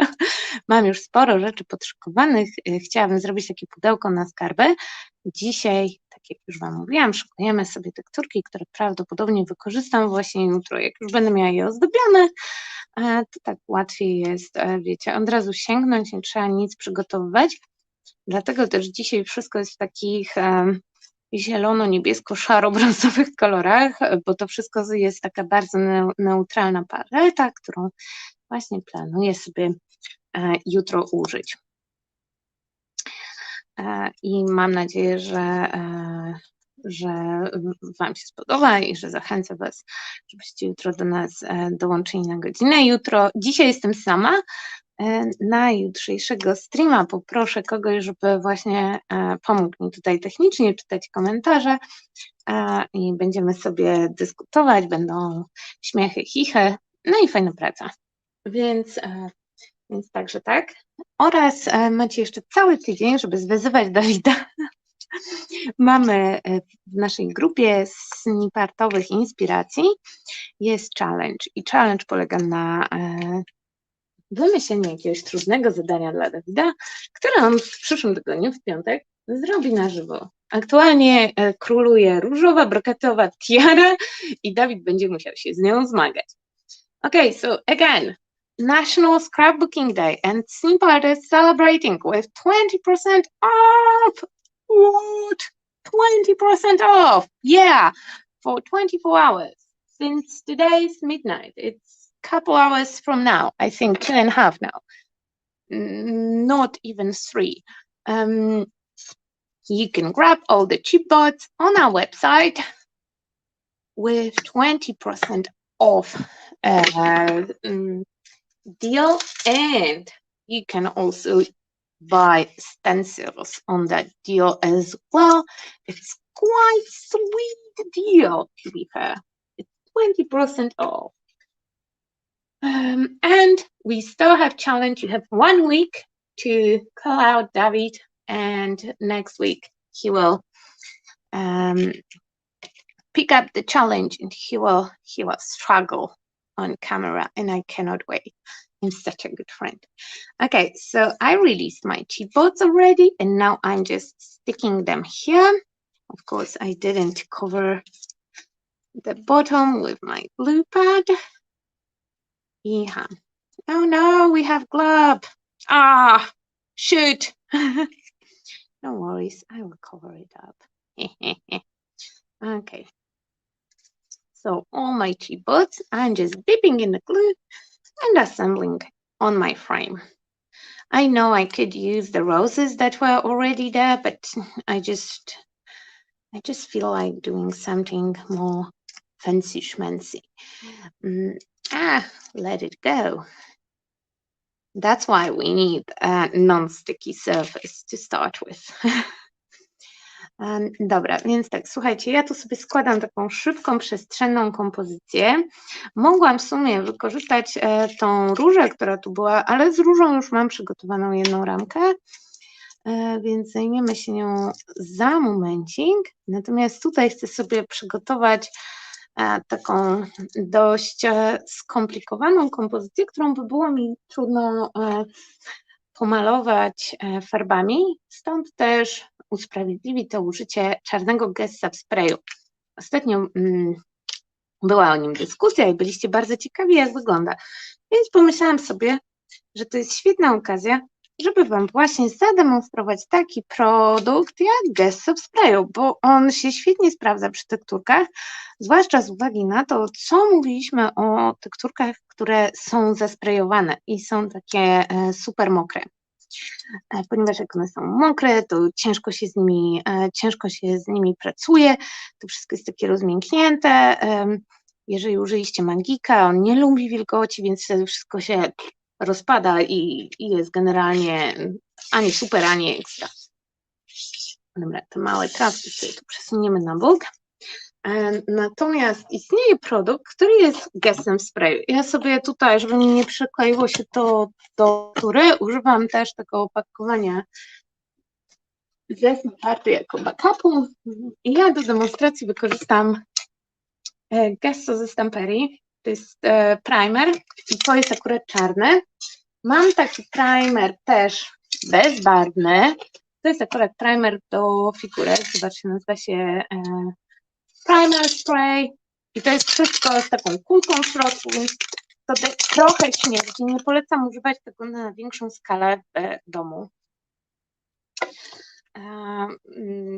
Mam już sporo rzeczy podszykowanych. Chciałabym zrobić takie pudełko na skarby. Dzisiaj, tak jak już Wam mówiłam, szykujemy sobie tekturki, które prawdopodobnie wykorzystam właśnie jutro. Jak już będę miała je ozdobione, to tak łatwiej jest, wiecie, od razu sięgnąć, nie trzeba nic przygotowywać. Dlatego też dzisiaj wszystko jest w takich zielono-niebiesko-szaro-brązowych kolorach, bo to wszystko jest taka bardzo neutralna paleta, którą właśnie planuję sobie jutro użyć. I mam nadzieję, że Wam się spodoba i że zachęcę Was, żebyście jutro do nas dołączyli na godzinę. Dzisiaj jestem sama. Na jutrzejszego streama poproszę kogoś, żeby właśnie pomógł mi tutaj technicznie czytać komentarze i będziemy sobie dyskutować, będą śmiechy, chichy, no i fajna praca. Więc także tak. Oraz macie jeszcze cały tydzień, żeby zwyzywać Dawida. Mamy w naszej grupie SnipArtowych inspiracji jest challenge i challenge polega na wymyślenie jakiegoś trudnego zadania dla Dawida, które on w przyszłym tygodniu, w piątek, zrobi na żywo. Aktualnie króluje różowa, brokatowa tiara i Dawid będzie musiał się z nią zmagać. Okay, so again, National Scrapbooking Day and SnipArt is celebrating with 20% off! What? 20% off! Yeah! For 24 hours. Since today's midnight. It's couple hours from now, I think 2.5 now. not even 3. You can grab all the chipboards on our website with 20% off deal, and you can also buy stencils on that deal as well. It's quite sweet deal, to be fair. It's 20% off. And we still have challenge. You have 1 week to call out David, and next week he will pick up the challenge, and he will struggle on camera, and I cannot wait. I'm such a good friend. Okay, so I released my chipboards already, and now I'm just sticking them here. Of course, I didn't cover the bottom with my glue pad. Yeah. Oh no, we have glove. Ah, shoot. No worries, I will cover it up. Okay. So all my chipboards, I'm just dipping in the glue and assembling on my frame. I know I could use the roses that were already there, but I just feel like doing something more fancy schmancy. Let it go. That's why we need a non-sticky surface to start with. Dobra, więc tak, słuchajcie, ja tu sobie składam taką szybką, przestrzenną kompozycję. Mogłam w sumie wykorzystać tą różę, która tu była, ale z różą już mam przygotowaną jedną ramkę, więc zajmiemy się nią za momencik. Natomiast tutaj chcę sobie przygotować taką dość skomplikowaną kompozycję, którą by było mi trudno pomalować farbami, stąd też usprawiedliwi to użycie czarnego Gessa w sprayu. Ostatnio była o nim dyskusja i byliście bardzo ciekawi, jak wygląda, więc pomyślałam sobie, że to jest świetna okazja, żeby Wam właśnie zademonstrować taki produkt jak Gesso w sprayu, bo on się świetnie sprawdza przy tekturkach, zwłaszcza z uwagi na to, co mówiliśmy o tekturkach, które są zasprejowane i są takie super mokre. Ponieważ jak one są mokre, to ciężko się z nimi pracuje, to wszystko jest takie rozmięknięte. Jeżeli użyliście magika, on nie lubi wilgoci, więc wtedy wszystko się rozpada i jest generalnie ani super, ani ekstra. Dobra, te małe trawki sobie tu przesuniemy na bok. Natomiast istnieje produkt, który jest Gessem w sprayu. Ja sobie tutaj, żeby mi nie przykleiło się to do tury, używam też tego opakowania ze SnipArtu jako backupu. I ja do demonstracji wykorzystam Gesso ze stamperii. To jest primer i to jest akurat czarny. Mam taki primer też bezbarwny. To jest akurat primer do figurek. Zobaczcie, nazywa się primer spray i to jest wszystko z taką kulką w środku, więc to trochę śmierdzi. Nie polecam używać tego na większą skalę w domu,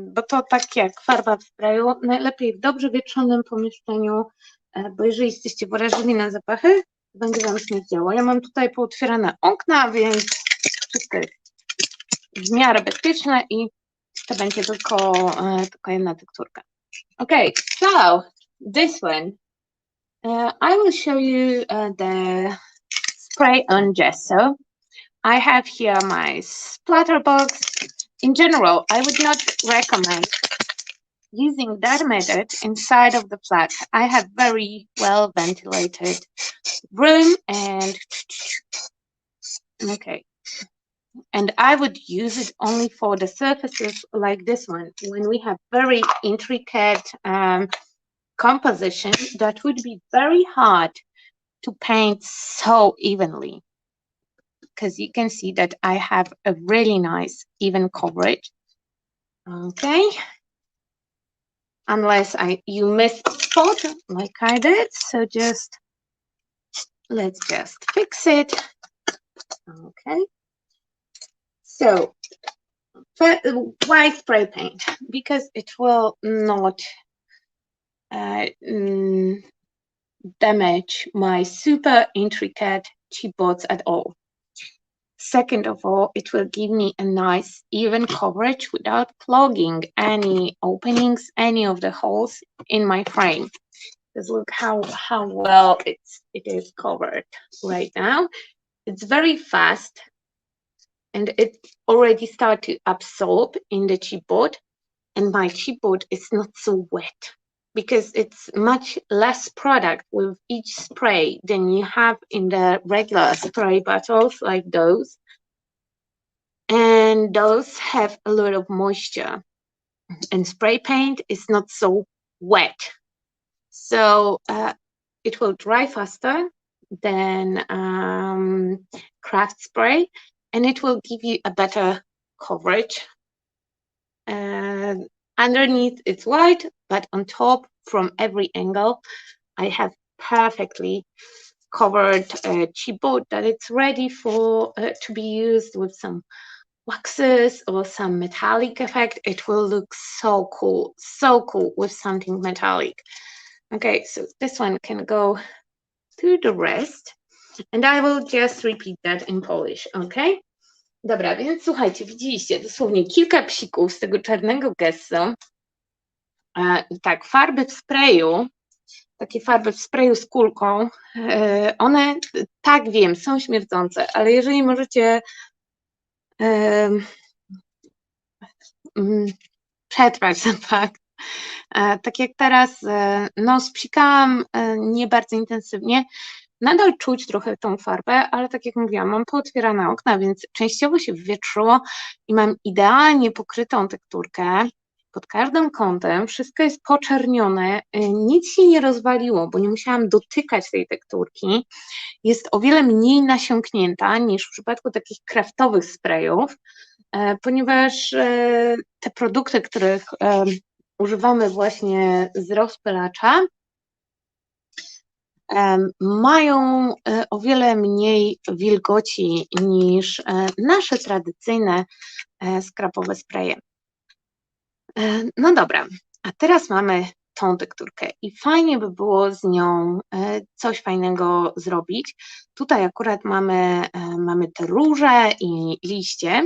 bo to tak jak farba w sprayu, najlepiej w dobrze wietrzonym pomieszczeniu, bo jeżeli jesteście wrażliwi na zapachy, będzie Wam śmierdziało. Ja mam tutaj pootwierane okna, więc wszystko jest w miarę bezpieczne i to będzie tylko jedna tekturka. Okay, so this one, I will show you the spray on gesso. I have here my splatter box. In general, I would not recommend using that method inside of the flat. I have very well ventilated room and okay. And I would use it only for the surfaces like this one. When we have very intricate composition, that would be very hard to paint so evenly. Because you can see that I have a really nice even coverage. Okay. Unless you miss a spot like I did. So let's just fix it. Okay. So, white spray paint, because it will not damage my super intricate chipboards at all. Second of all, it will give me a nice even coverage without clogging any openings, any of the holes in my frame. Because look how well it is covered right now. It's very fast, and it already started to absorb in the chipboard, and my chipboard is not so wet because it's much less product with each spray than you have in the regular spray bottles like those, and those have a lot of moisture, and spray paint is not so wet, so it will dry faster than craft spray, and it will give you a better coverage. Underneath it's white, but on top, from every angle, I have perfectly covered chipboard that it's ready for to be used with some waxes or some metallic effect. It will look so cool with something metallic. Okay, so this one can go to the rest, and I will just repeat that in Polish, okay? Dobra, więc słuchajcie, widzieliście dosłownie kilka psików z tego czarnego gesso. I tak, farby w sprayu, takie farby w sprayu z kulką, one, tak wiem, są śmierdzące, ale jeżeli możecie przetrwać ten fakt, tak jak teraz, no spsikałam nie bardzo intensywnie, nadal czuć trochę tą farbę, ale tak jak mówiłam, mam pootwierane okna, więc częściowo się wywietrzyło i mam idealnie pokrytą tekturkę pod każdym kątem, wszystko jest poczernione, nic się nie rozwaliło, bo nie musiałam dotykać tej tekturki, jest o wiele mniej nasiąknięta niż w przypadku takich kraftowych sprayów, ponieważ te produkty, których używamy właśnie z rozpylacza, mają o wiele mniej wilgoci niż nasze tradycyjne skrapowe spraye. No dobra, a teraz mamy tą tekturkę i fajnie by było z nią coś fajnego zrobić. Tutaj akurat mamy te róże i liście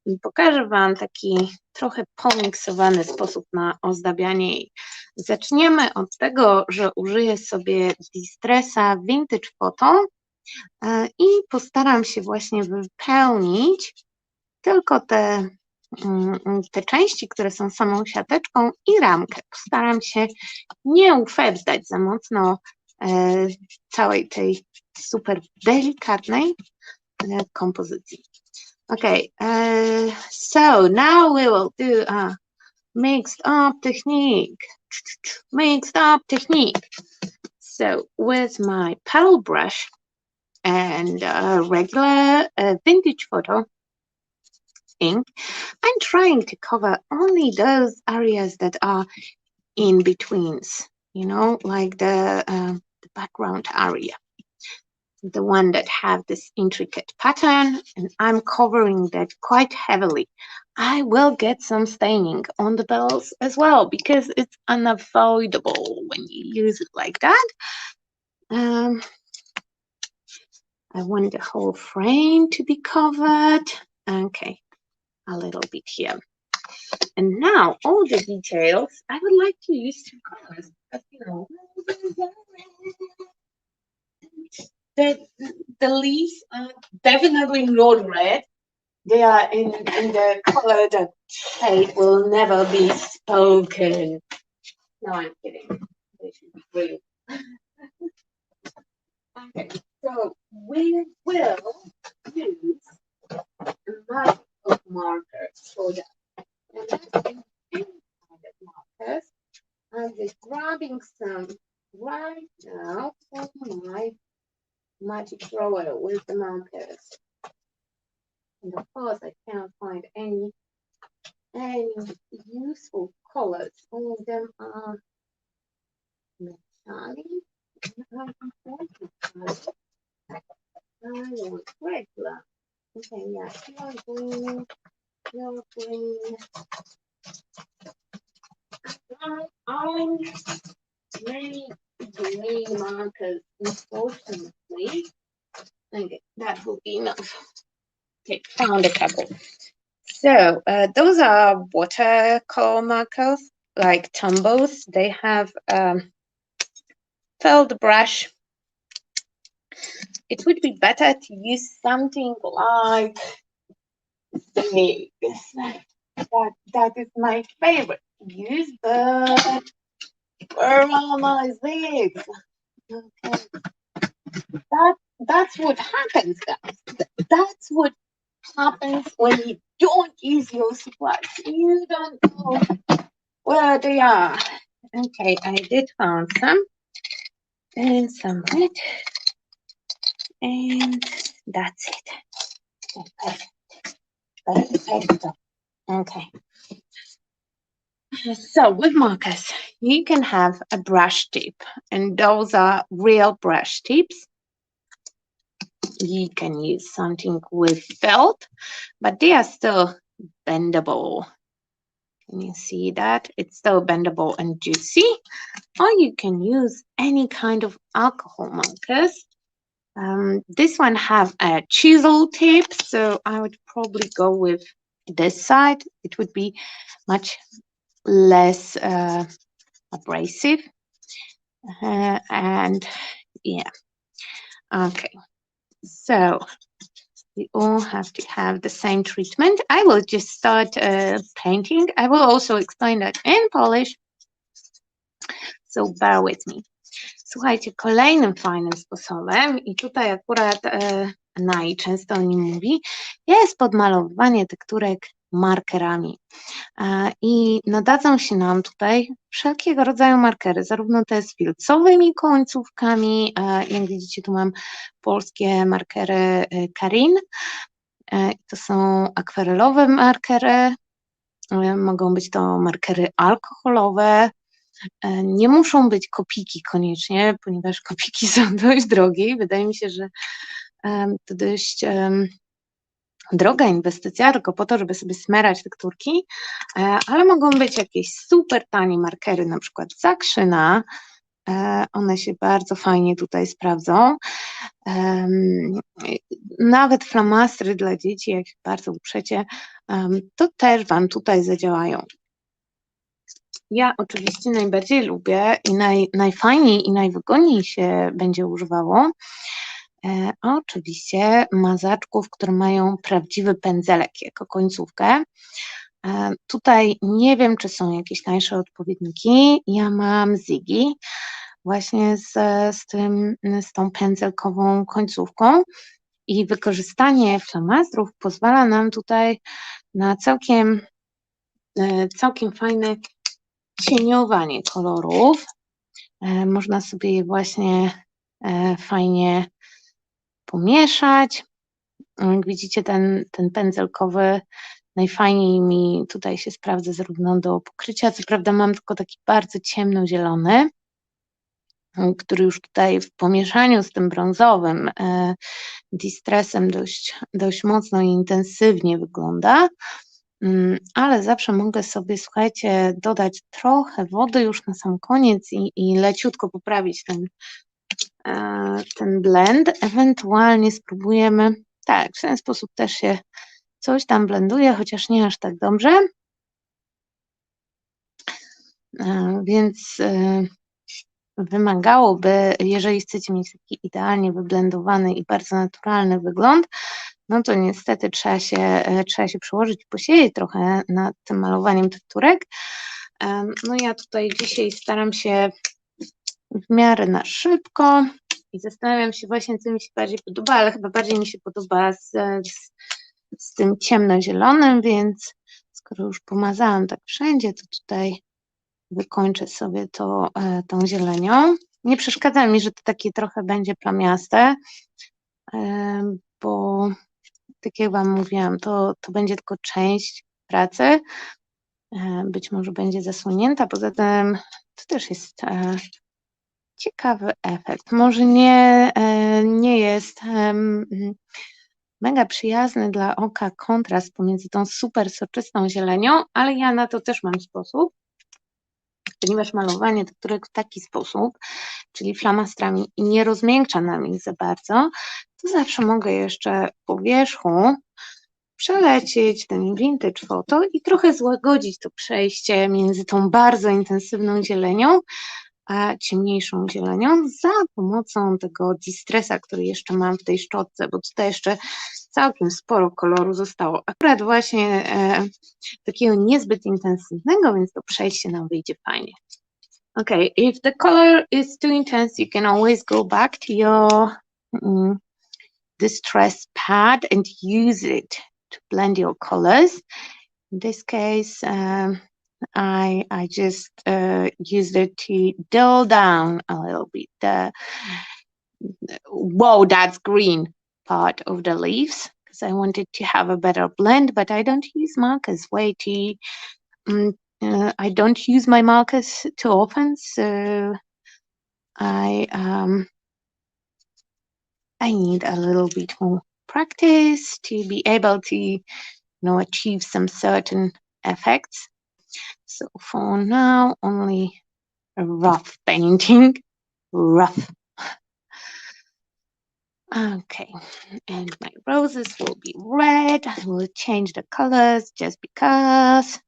i pokażę Wam taki trochę pomiksowany sposób na ozdabianie jej. Zaczniemy od tego, że użyję sobie Distressa Vintage Photo i postaram się właśnie wypełnić tylko te części, które są samą siateczką i ramkę. Postaram się nie ufewzdać za mocno całej tej super delikatnej kompozycji. Okay, so now we will do a mixed up technique. So with my paddle brush and regular vintage photo ink, I'm trying to cover only those areas that are in betweens, you know, like the background area, the one that have this intricate pattern, and I'm covering that quite heavily. I will get some staining on the bells as well because it's unavoidable when you use it like that. I want the whole frame to be covered. Okay, a little bit here. And now all the details, I would like to use two colors, but you know, the leaves are definitely not red. They are in the color that shade will never be spoken. No, I'm kidding. They should be green. Okay, so we will use a lot of markers for that. And that's in any kind of markers. I'm just grabbing some right now from my magic drawer with the markers. And of course, I can't find any useful colors. All of them are metallic. I want regular. Okay, yeah, pure green. Orange, many green markers, unfortunately. Okay, that will be enough. found a couple. So those are watercolor markers, like Tombows. They have felt brush. It would be better to use something like this. That is my favorite to use, but where are my zigs? Okay. That's what happens, guys. That's what happens when you don't use your supplies. You don't know where they are. Okay, I did find some and some red, and that's it. Perfect. Okay. So with markers, you can have a brush tip, and those are real brush tips. You can use something with felt, but they are still bendable. Can you see that? It's still bendable and juicy. Or you can use any kind of alcohol markers. This one have a chisel tip, so I would probably go with this side. It would be much less abrasive. And yeah, okay. So we all have to have the same treatment. I will just start painting. I will also explain that in Polish, so bear with me. Słuchajcie, kolejnym fajnym sposobem, i tutaj akurat Nai często o nim mówi, jest podmalowywanie tekturek markerami. I nadadzą się nam tutaj wszelkiego rodzaju markery, zarówno te z filcowymi końcówkami, jak widzicie tu mam polskie markery Karin, to są akwarelowe markery, mogą być to markery alkoholowe, nie muszą być kopiki koniecznie, ponieważ kopiki są dość drogie i wydaje mi się, że to dość droga inwestycja, tylko po to, żeby sobie smerać tekturki, ale mogą być jakieś super tanie markery, na przykład Zakrzyna. One się bardzo fajnie tutaj sprawdzą. Nawet flamastry dla dzieci, jak bardzo uprzecie, to też Wam tutaj zadziałają. Ja oczywiście najbardziej lubię i najfajniej i najwygodniej się będzie używało oczywiście mazaczków, które mają prawdziwy pędzelek jako końcówkę. Tutaj nie wiem, czy są jakieś tańsze odpowiedniki. Ja mam Ziggy właśnie z tą pędzelkową końcówką i wykorzystanie flamastrów pozwala nam tutaj na całkiem fajne cieniowanie kolorów. Można sobie je właśnie fajnie pomieszać. Jak widzicie, ten pędzelkowy najfajniej mi tutaj się sprawdza zarówno do pokrycia. Co prawda mam tylko taki bardzo ciemnozielony, który już tutaj w pomieszaniu z tym brązowym distressem dość mocno i intensywnie wygląda, ale zawsze mogę sobie, słuchajcie, dodać trochę wody już na sam koniec i leciutko poprawić ten blend. Ewentualnie spróbujemy, tak, w ten sposób też się coś tam blenduje, chociaż nie aż tak dobrze. Więc wymagałoby, jeżeli chcecie mieć taki idealnie wyblendowany i bardzo naturalny wygląd, no to niestety trzeba się przyłożyć i posiedzieć trochę nad tym malowaniem tekturek. No ja tutaj dzisiaj staram się w miarę na szybko i zastanawiam się właśnie, co mi się bardziej podoba, ale chyba bardziej mi się podoba z tym ciemnozielonym, więc skoro już pomazałam tak wszędzie, to tutaj wykończę sobie to tą zielenią. Nie przeszkadza mi, że to takie trochę będzie plamiaste, bo tak jak Wam mówiłam, to będzie tylko część pracy. Być może będzie zasłonięta, poza tym to też jest ciekawy efekt. Może nie jest mega przyjazny dla oka kontrast pomiędzy tą super soczystą zielenią, ale ja na to też mam sposób, ponieważ malowanie tekturek w taki sposób, czyli flamastrami, nie rozmiękcza nam ich za bardzo, to zawsze mogę jeszcze po wierzchu przelecieć ten vintage photo i trochę złagodzić to przejście między tą bardzo intensywną zielenią a ciemniejszą zielenią za pomocą tego distressa, który jeszcze mam w tej szczotce, bo tutaj jeszcze całkiem sporo koloru zostało. Akurat właśnie takiego niezbyt intensywnego, więc to przejście nam wyjdzie fajnie. Okay, if the color is too intense, you can always go back to your distress pad and use it to blend your colors. In this case, I just used it to dull down a little bit the whoa, that's green part of the leaves, because I wanted to have a better blend, but I don't use markers way too I don't use my markers too often, so I need a little bit more practice to be able to achieve some certain effects. So for now, only a rough painting. Rough. Okay, and my roses will be red. I will change the colors just because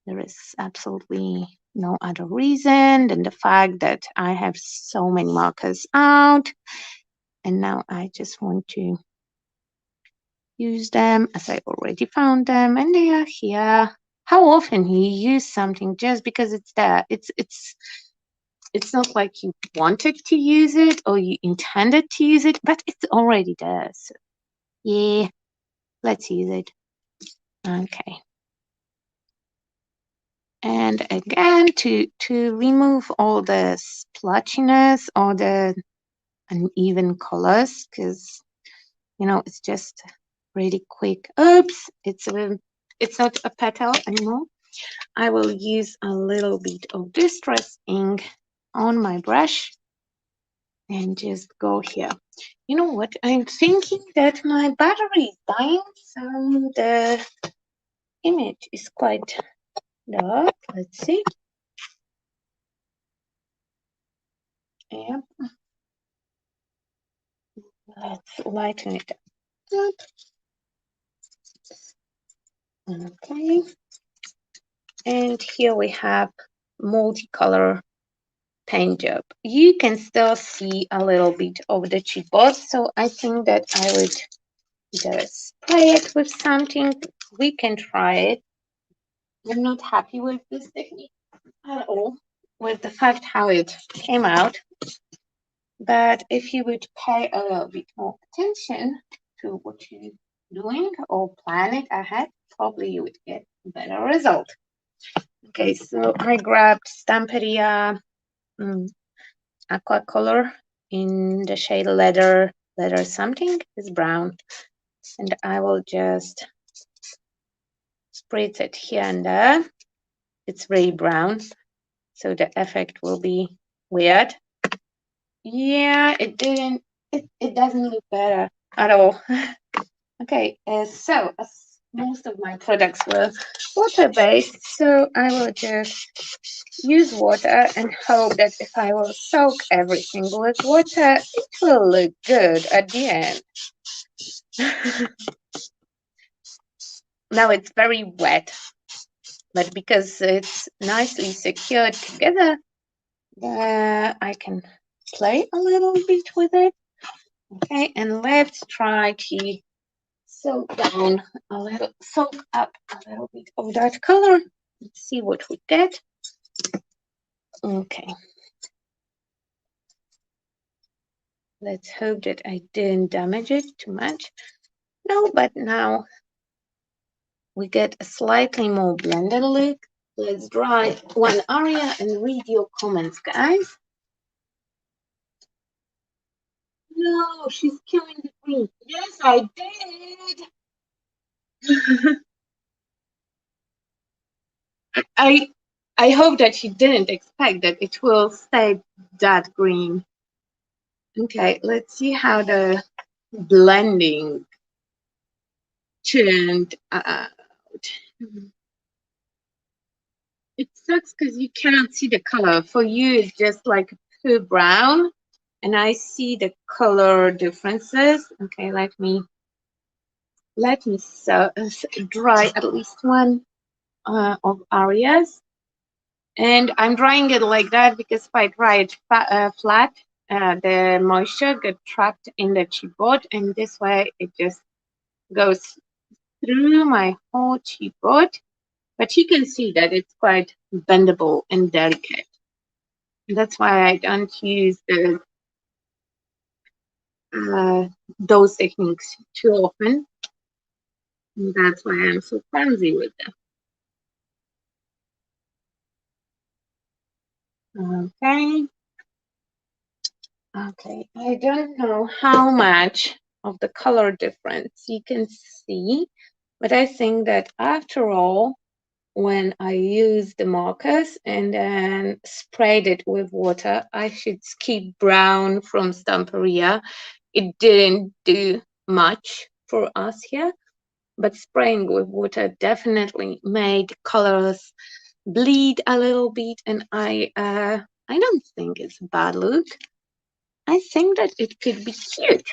there is absolutely no other reason than the fact that I have so many markers out, and now I just want to use them as I already found them, and they are here. How often you use something just because it's there? It's not like you wanted to use it or you intended to use it, but it's already there. So yeah, let's use it. Okay. And again, to remove all the splotchiness or the uneven colors, because it's just really quick. Oops, it's not a petal anymore. I will use a little bit of distress ink on my brush and just go here. You know what? I'm thinking that my battery is dying, so the image is quite dark. Let's see. Yep. Let's lighten it up. Okay. And here we have multicolor paint job. You can still see a little bit of the chipboard, so I think that I would just spray it with something. We can try it. I'm not happy with this technique at all, with the fact how it came out. But if you would pay a little bit more attention to what you're doing or plan it ahead, probably you would get a better result. Okay, so I grabbed Stamperia aqua color in the shade leather something. It's brown, and I will just spritz it here and there. It's really brown, so the effect will be weird. Yeah, it doesn't look better at all. Okay, so as most of my products were water-based, so I will just use water and hope that if I will soak everything with water, it will look good at the end. Now it's very wet, but because it's nicely secured together, I can play a little bit with it. Okay, and let's try to soak up a little bit of that color. Let's see what we get. Okay. Let's hope that I didn't damage it too much. No, but now we get a slightly more blended look. Let's dry one area and read your comments, guys. No, she's killing the green. Yes, I did. I hope that she didn't expect that it will stay that green. Okay, let's see how the blending turned out. It sucks because you cannot see the color. For you, it's just like pure brown, and I see the color differences. Okay, let me let me dry at least one of areas. And I'm drying it like that because if I dry it flat, the moisture gets trapped in the chipboard, and this way it just goes through my whole chipboard. But you can see that it's quite bendable and delicate. That's why I don't use those techniques too often. And that's why I'm so clumsy with them. Okay. Okay, I don't know how much of the color difference you can see, but I think that after all, when I use the markers and then sprayed it with water, I should skip brown from Stamperia. It didn't do much for us here, but spraying with water definitely made colors bleed a little bit, and I don't think it's a bad look. I think that it could be cute.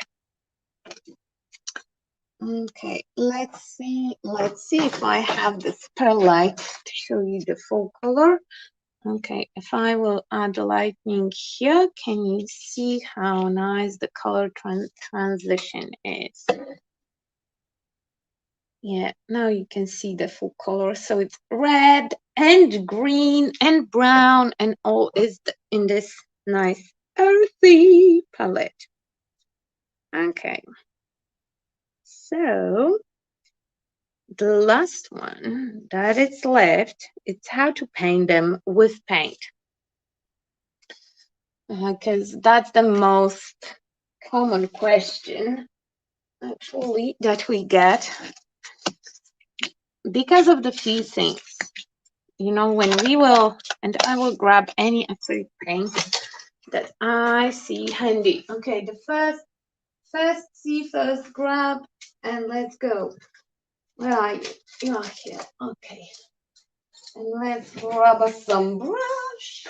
Okay, let's see if I have the spell light to show you the full color. Okay, if I will add the lightning here, can you see how nice the color transition is? Yeah, now you can see the full color. So it's red and green and brown and all is in this nice earthy palette. Okay, so the last one that is left, it's how to paint them with paint. Because that's the most common question, actually, that we get. Because of the few things, you know, when we will, and I will grab any acrylic paint that I see handy. Okay, the first grab, and let's go. Where are you? You are here. Okay. And let's grab some brush.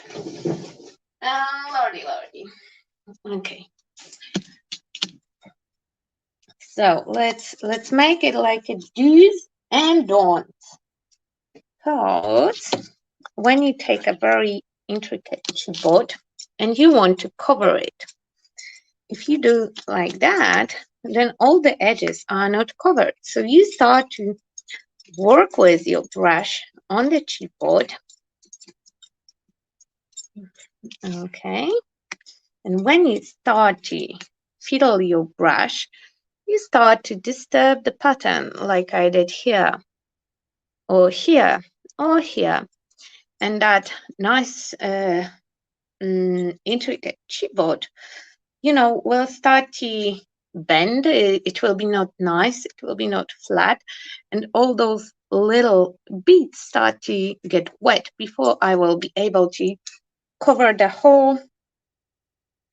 Lordy. Okay. So let's make it like a do's and don'ts. Because when you take a very intricate chipboard and you want to cover it, if you do like that, then all the edges are not covered. So you start to work with your brush on the chipboard. Okay. And when you start to fiddle your brush, you start to disturb the pattern like I did here, or here, or here. And that nice intricate chipboard, you know, will start to bend. It will be not nice, it will be not flat, and all those little beads start to get wet before I will be able to cover the whole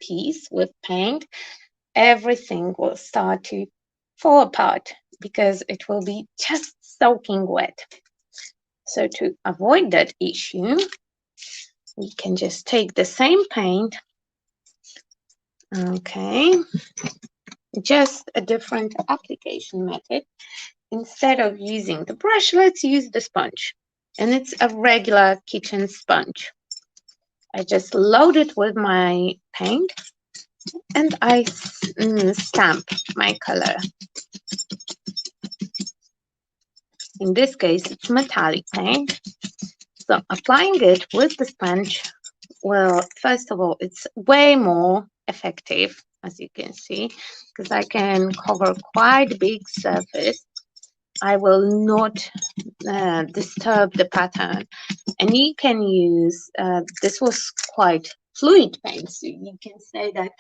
piece with paint. Everything will start to fall apart because it will be just soaking wet. So to avoid that issue, we can just take the same paint, okay, just a different application method. Instead of using the brush, let's use the sponge. And it's a regular kitchen sponge. I just load it with my paint and I stamp my color. In this case, it's metallic paint. So applying it with the sponge, well, first of all, it's way more effective, as you can see, because I can cover quite a big surface. I will not disturb the pattern. And you can use, this was quite fluid paint, so you can say that,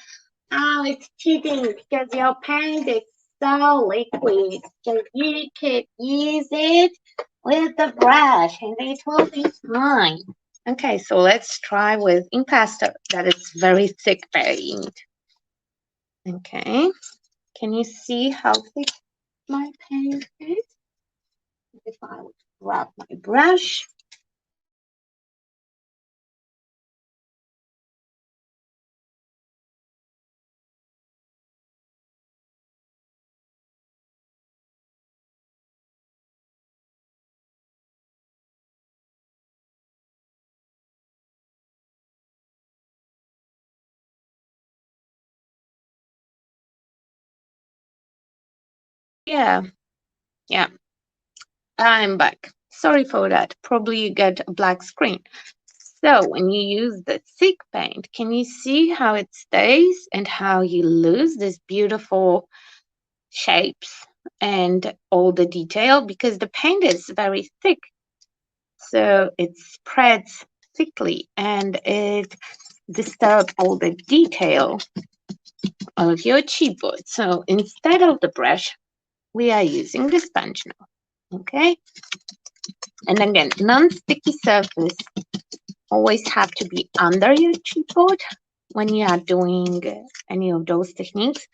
oh, it's cheating because your paint is so liquid. So you could use it with the brush and it will be fine. Okay, so let's try with impasto. That is very thick paint. Okay, can you see how thick my paint is? If I would grab my brush, Yeah, I'm back. Sorry for that. Probably you get a black screen. So when you use the thick paint, can you see how it stays and how you lose these beautiful shapes and all the detail? Because the paint is very thick, so it spreads thickly and it disturbs all the detail of your chipboard. So instead of the brush, we are using the sponge now. Okay, and again, non-sticky surface always have to be under your chipboard when you are doing any of those techniques,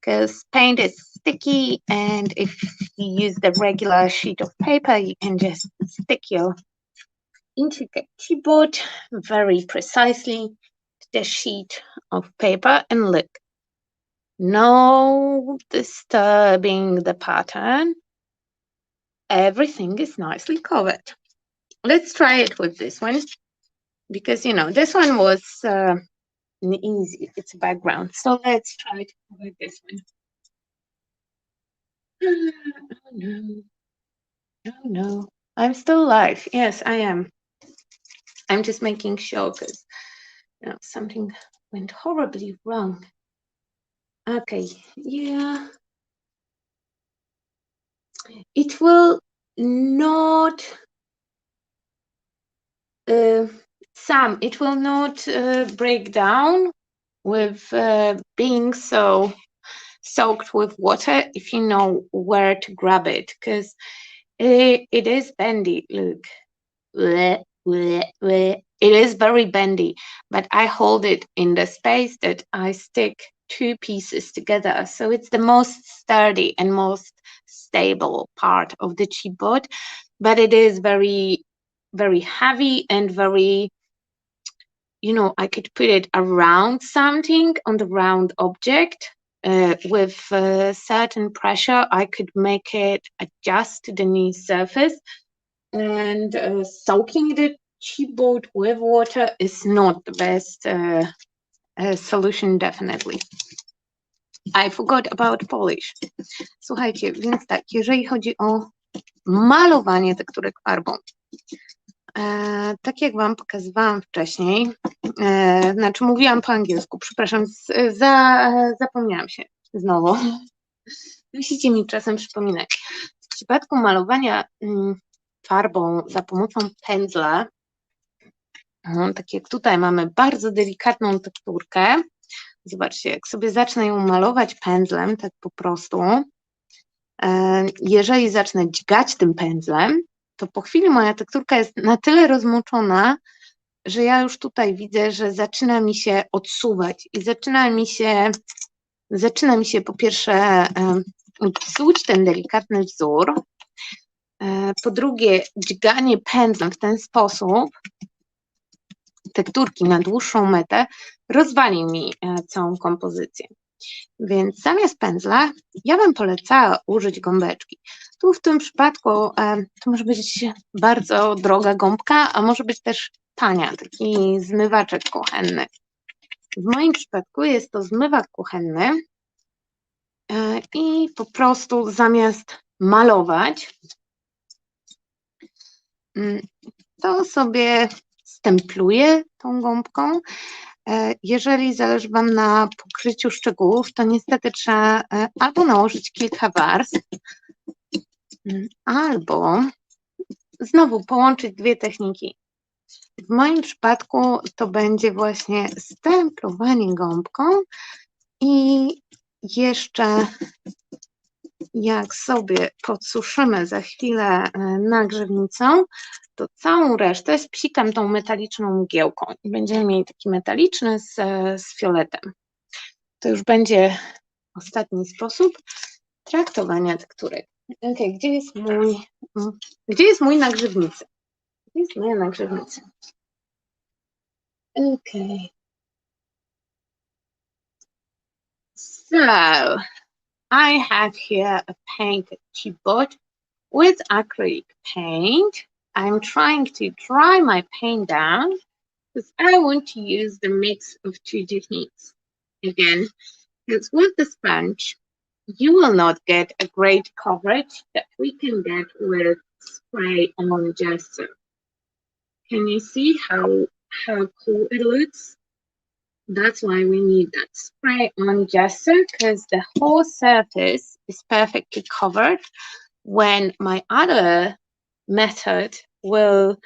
because paint is sticky, and if you use the regular sheet of paper, you can just stick your intricate chipboard very precisely to the sheet of paper, and look, no disturbing the pattern. Everything is nicely covered. Let's try it with this one, because this one was easy. It's a background. So let's try to cover this one. Oh no. Oh no. I'm still live. Yes, I am. I'm just making sure because something went horribly wrong. Okay. Yeah. It will not it will not break down with being so soaked with water if you know where to grab it, because it is bendy. Look, it is very bendy, but I hold it in the space that I stick two pieces together, so it's the most sturdy and most stable part of the chipboard, but it is very, very heavy and very, I could put it around something on the round object. With certain pressure, I could make it adjust to the new surface, and soaking the chipboard with water is not the best solution, definitely. I forgot about polish. Słuchajcie, więc tak, jeżeli chodzi o malowanie tekturek farbą, tak jak Wam pokazywałam wcześniej, znaczy mówiłam po angielsku, przepraszam, zapomniałam się znowu. Musicie mi czasem przypominać. W przypadku malowania farbą za pomocą pędzla, tak jak tutaj mamy bardzo delikatną tekturkę, zobaczcie, jak sobie zacznę ją malować pędzlem, tak po prostu, jeżeli zacznę dźgać tym pędzlem, to po chwili moja tekturka jest na tyle rozmoczona, że ja już tutaj widzę, że zaczyna mi się odsuwać i zaczyna mi się po pierwsze psuć ten delikatny wzór, po drugie dźganie pędzlem w ten sposób tekturki na dłuższą metę rozwali mi całą kompozycję. Więc zamiast pędzla ja bym polecała użyć gąbeczki. Tu w tym przypadku to może być bardzo droga gąbka, a może być też tania, taki zmywaczek kuchenny. W moim przypadku jest to zmywak kuchenny i po prostu zamiast malować, to sobie stempluję tą gąbką. Jeżeli zależy Wam na pokryciu szczegółów, to niestety trzeba albo nałożyć kilka warstw, albo znowu połączyć dwie techniki. W moim przypadku to będzie właśnie stemplowanie gąbką i jeszcze jak sobie podsuszymy za chwilę nagrzewnicą, to całą resztę spsikam tą metaliczną mgiełką i będziemy mieli taki metaliczny z fioletem. To już będzie ostatni sposób traktowania tekturek. Okay, gdzie jest mój nagrzewnica? Gdzie jest moja nagrzewnica? Okay. So, I have here a painted chipboard with acrylic paint. I'm trying to dry my paint down because I want to use the mix of two techniques. Again, it's with the sponge. you will not get a great coverage that we can get with spray on Gesso. Can you see how cool it looks? That's why we need that spray on Gesso, because the whole surface is perfectly covered, when my other method will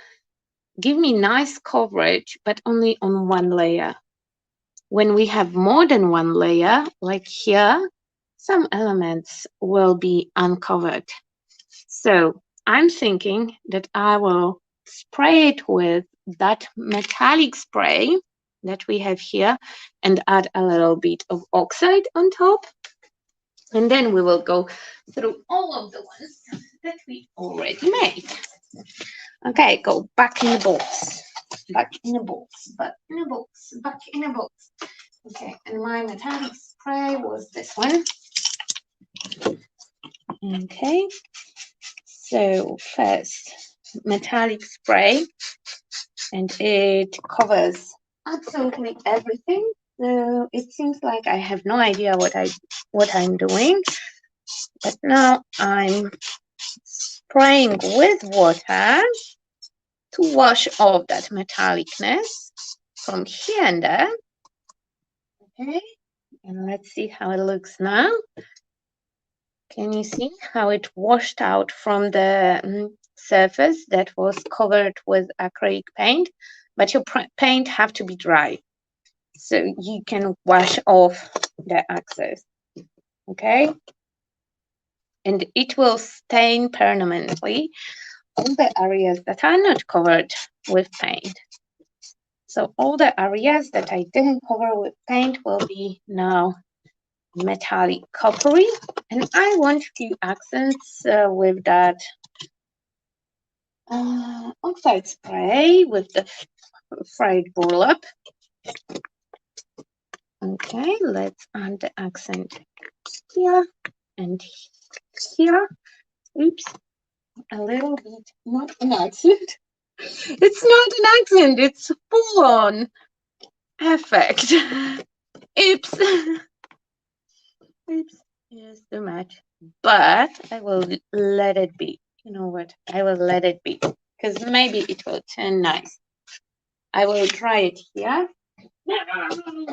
give me nice coverage, but only on one layer. When we have more than one layer, like here, some elements will be uncovered. So I'm thinking that I will spray it with that metallic spray that we have here and add a little bit of oxide on top. And then we will go through all of the ones that we already made. Okay, go back in the box. Back in the box, back in the box, back in the box. Okay, and my metallic spray was this one. Okay, so first metallic spray, and it covers absolutely everything. So it seems like I have no idea what I'm doing, but now I'm spraying with water to wash off that metallicness from here and there. Okay, and let's see how it looks now. Can you see how it washed out from the surface that was covered with acrylic paint? But your paint have to be dry, so you can wash off the excess. Okay, and it will stain permanently on the areas that are not covered with paint. So all the areas that I didn't cover with paint will be now metallic coppery, and I want a few accents with that oxide spray with the fried burlap. Okay, let's add the accent here and here. Oops, a little bit, not an accent. It's not an accent, it's full on effect. Oops. Oops, yes, too much. But I will let it be. You know what? I will let it be, because maybe it will turn nice. I will try it here. No,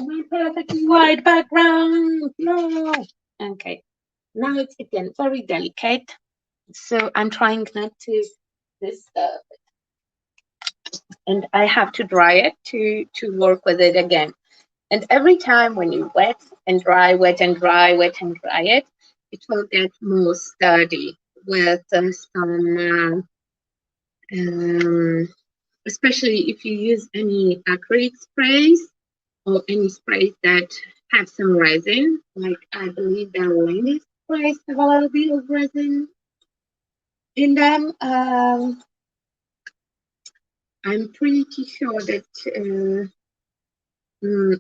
my perfectly white background. No. Okay. Now it's again very delicate, so I'm trying not to disturb it. And I have to dry it to work with it again. And every time when you wet and dry, wet and dry, wet and dry it, it will get more sturdy with some, especially if you use any acrylic sprays or any sprays that have some resin, like I believe the latest sprays have a little bit of resin in them. I'm pretty sure that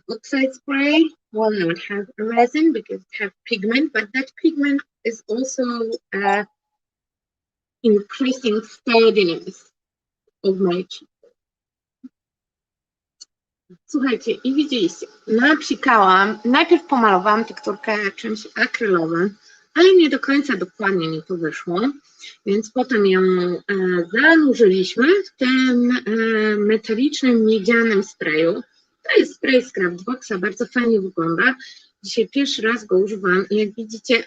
oxide spray will not have resin because it has pigment, but that pigment is also increasing sturdiness of my chip. Słuchajcie, i widzieliście, napsikałam, najpierw pomalowałam tekturkę czymś akrylowym, ale nie do końca dokładnie mi to wyszło, więc potem ją zanurzyliśmy w tym metalicznym, miedzianym sprayu. To jest spray z Craftboxa, bardzo fajnie wygląda. Dzisiaj pierwszy raz go używam i jak widzicie,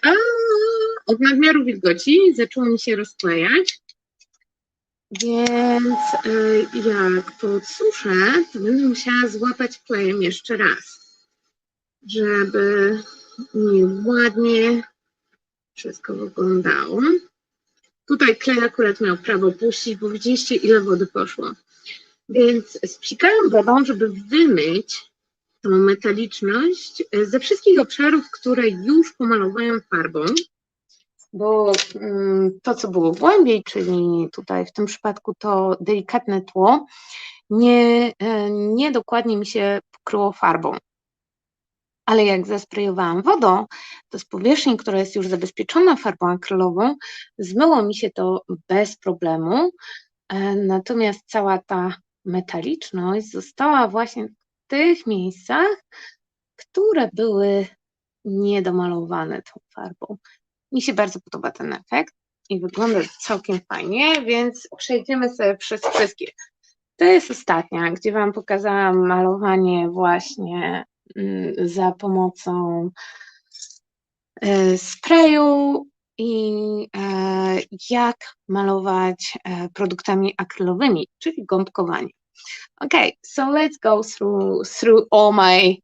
od nadmiaru wilgoci zaczęło mi się rozklejać. Więc jak to odsuszę, to będę musiała złapać klejem jeszcze raz, żeby mi ładnie wszystko wyglądało. Tutaj klej akurat miał prawo puścić, bo widzieliście, ile wody poszło. Więc spsikałam wodą, żeby wymyć tą metaliczność ze wszystkich obszarów, które już pomalowałem farbą, bo to, co było głębiej, czyli tutaj w tym przypadku to delikatne tło, nie dokładnie mi się pokryło farbą. Ale jak zasprejowałam wodą, to z powierzchni, która jest już zabezpieczona farbą akrylową, zmyło mi się to bez problemu, natomiast cała ta metaliczność została właśnie w tych miejscach, które były niedomalowane tą farbą. Mi się bardzo podoba ten efekt i wygląda całkiem fajnie, więc przejdziemy sobie przez wszystkie. To jest ostatnia, gdzie Wam pokazałam malowanie właśnie za pomocą sprayu i jak malować produktami akrylowymi, czyli gąbkowanie. Okay, so let's go through all my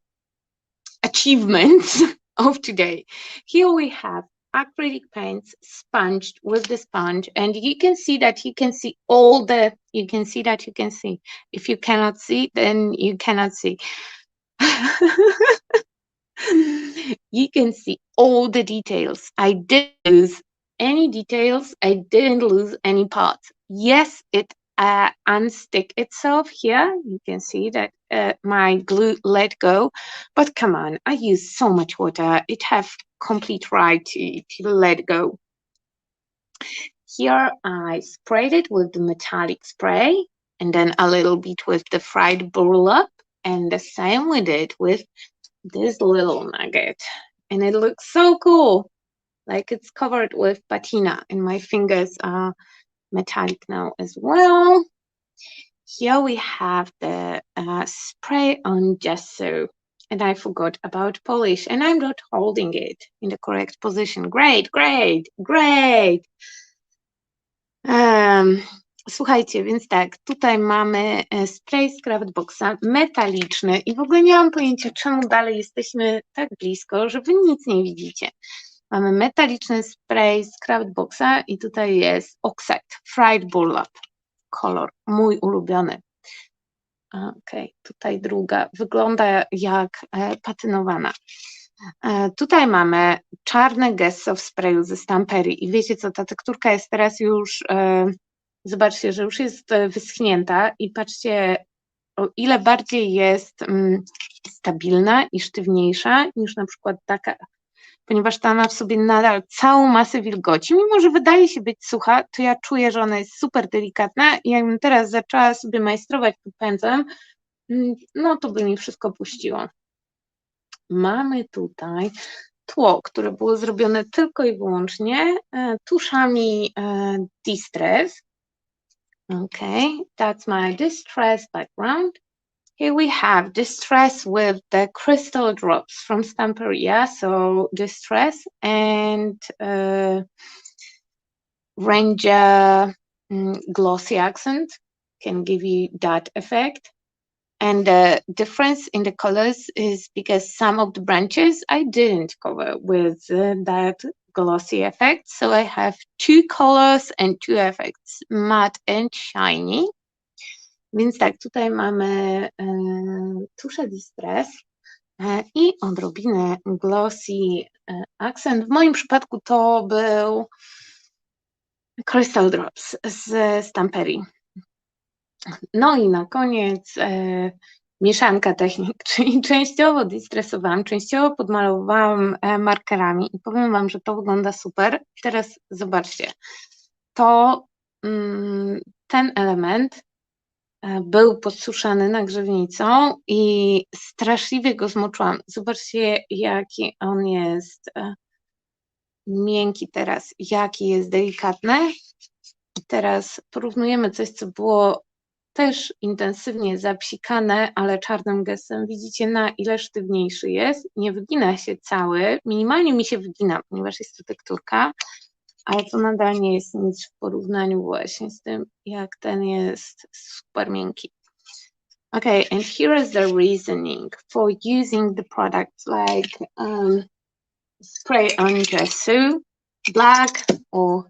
achievements of today. Here we have acrylic paints sponged with the sponge, and you can see that you can see all the, you can see that you can see. If you cannot see, then you cannot see. You can see all the details. I didn't lose any details. I didn't lose any parts. Yes, it unstick itself here. You can see that my glue let go, but come on, I use so much water. It have complete right to let go. Here I sprayed it with the metallic spray and then a little bit with the fried burlap, and the same we did with this little nugget, and it looks so cool, like it's covered with patina, and my fingers are metallic now as well. Here we have the spray on gesso, and I forgot about polish, and I'm not holding it in the correct position. Great. Słuchajcie, więc tak, tutaj mamy spray z Craftboxa metaliczny i w ogóle nie mam pojęcia, czemu dalej jesteśmy tak blisko, że wy nic nie widzicie. Mamy metaliczny spray z Craftboxa i tutaj jest Oxide, Fried Burlap, kolor, mój ulubiony. Okej, tutaj druga, wygląda jak patynowana. Tutaj mamy czarne gesso w sprayu ze stamperii i wiecie co, ta tekturka jest teraz już, zobaczcie, że już jest wyschnięta i patrzcie, o ile bardziej jest stabilna i sztywniejsza niż na przykład taka, ponieważ ta ma w sobie nadal całą masę wilgoci, mimo że wydaje się być sucha, to ja czuję, że ona jest super delikatna i jakbym teraz zaczęła sobie majstrować tym pędzlem, no to by mi wszystko puściło. Mamy tutaj tło, które było zrobione tylko i wyłącznie tuszami Distress. Okay, that's my Distress background. Here we have Distress with the crystal drops from Stamperia. So Distress and Ranger glossy accent can give you that effect. And the difference in the colors is because some of the branches I didn't cover with that glossy effect. So I have two colors and two effects, matte and shiny. Więc tak, tutaj mamy tuszę Distress i odrobinę glossy accent. W moim przypadku to był Crystal Drops z Stamperii. No i na koniec mieszanka technik, czyli częściowo distresowałam, częściowo podmalowałam markerami i powiem Wam, że to wygląda super. Teraz zobaczcie, to ten element był podsuszany nagrzewnicą i straszliwie go zmoczyłam. Zobaczcie, jaki on jest miękki teraz, jaki jest delikatny. I teraz porównujemy coś, co było też intensywnie zapsikane, ale czarnym gestem. Widzicie, na ile sztywniejszy jest. Nie wygina się cały. Minimalnie mi się wygina, ponieważ jest to tekturka, ale to nadal nie jest nic w porównaniu właśnie z tym, jak ten jest super miękki. Okay, and here is the reasoning for using the products like spray on gesso, black, or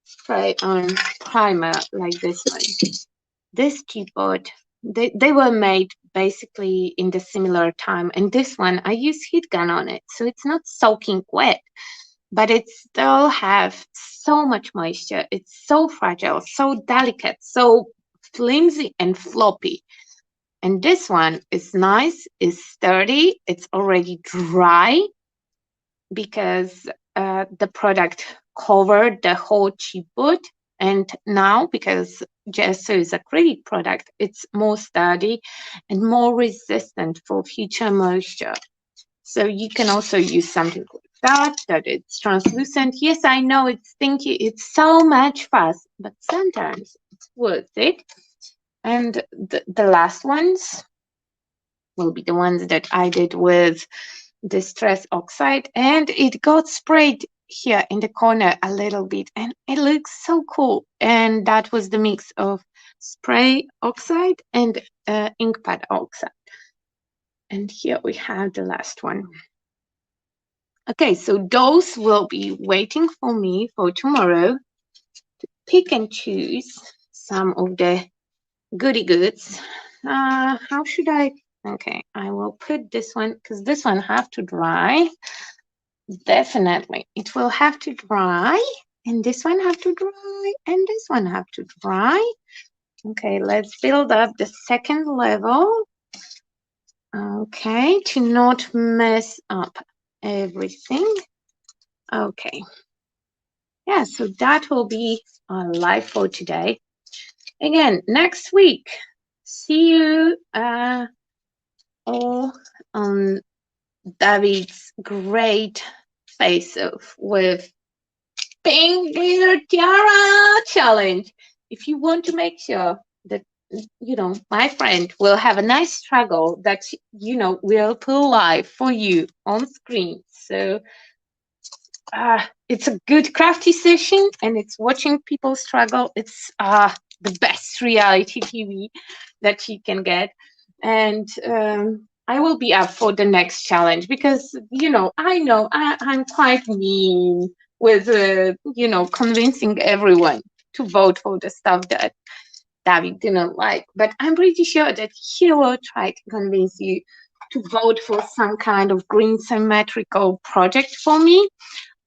spray on primer like this one. This chipboard, they were made basically in the similar time, and this one I use heat gun on it, so it's not soaking wet, but it still have so much moisture. It's so fragile, so delicate, so flimsy and floppy. And this one is nice, is sturdy, it's already dry because the product covered the whole chipboard. And now, because Gesso is an acrylic product, it's more sturdy and more resistant for future moisture. So you can also use something like that it's translucent. Yes, I know it's stinky, it's so much fuss, but sometimes it's worth it. And the last ones will be the ones that I did with Distress Oxide, and it got sprayed here in the corner a little bit, and it looks so cool. And that was the mix of spray oxide and ink pad oxide. And here we have the last one. Okay, so those will be waiting for me for tomorrow to pick and choose some of the goody goods. How should I? Okay, I will put this one because this one have to dry. Definitely, it will have to dry, and this one have to dry, and this one have to dry. Okay, let's build up the second level. Okay, to not mess up everything. Okay. Yeah, so that will be our live for today. Again, next week, see you all on David's great face-off with Pink Glitter Tiara Challenge. If you want to make sure that, you know, my friend will have a nice struggle that, you know, will put live for you on screen. So it's a good crafty session, and it's watching people struggle. It's the best reality TV that you can get. And I will be up for the next challenge because, you know I'm quite mean with, you know, convincing everyone to vote for the stuff that David didn't like. But I'm pretty sure that he will try to convince you to vote for some kind of green symmetrical project for me.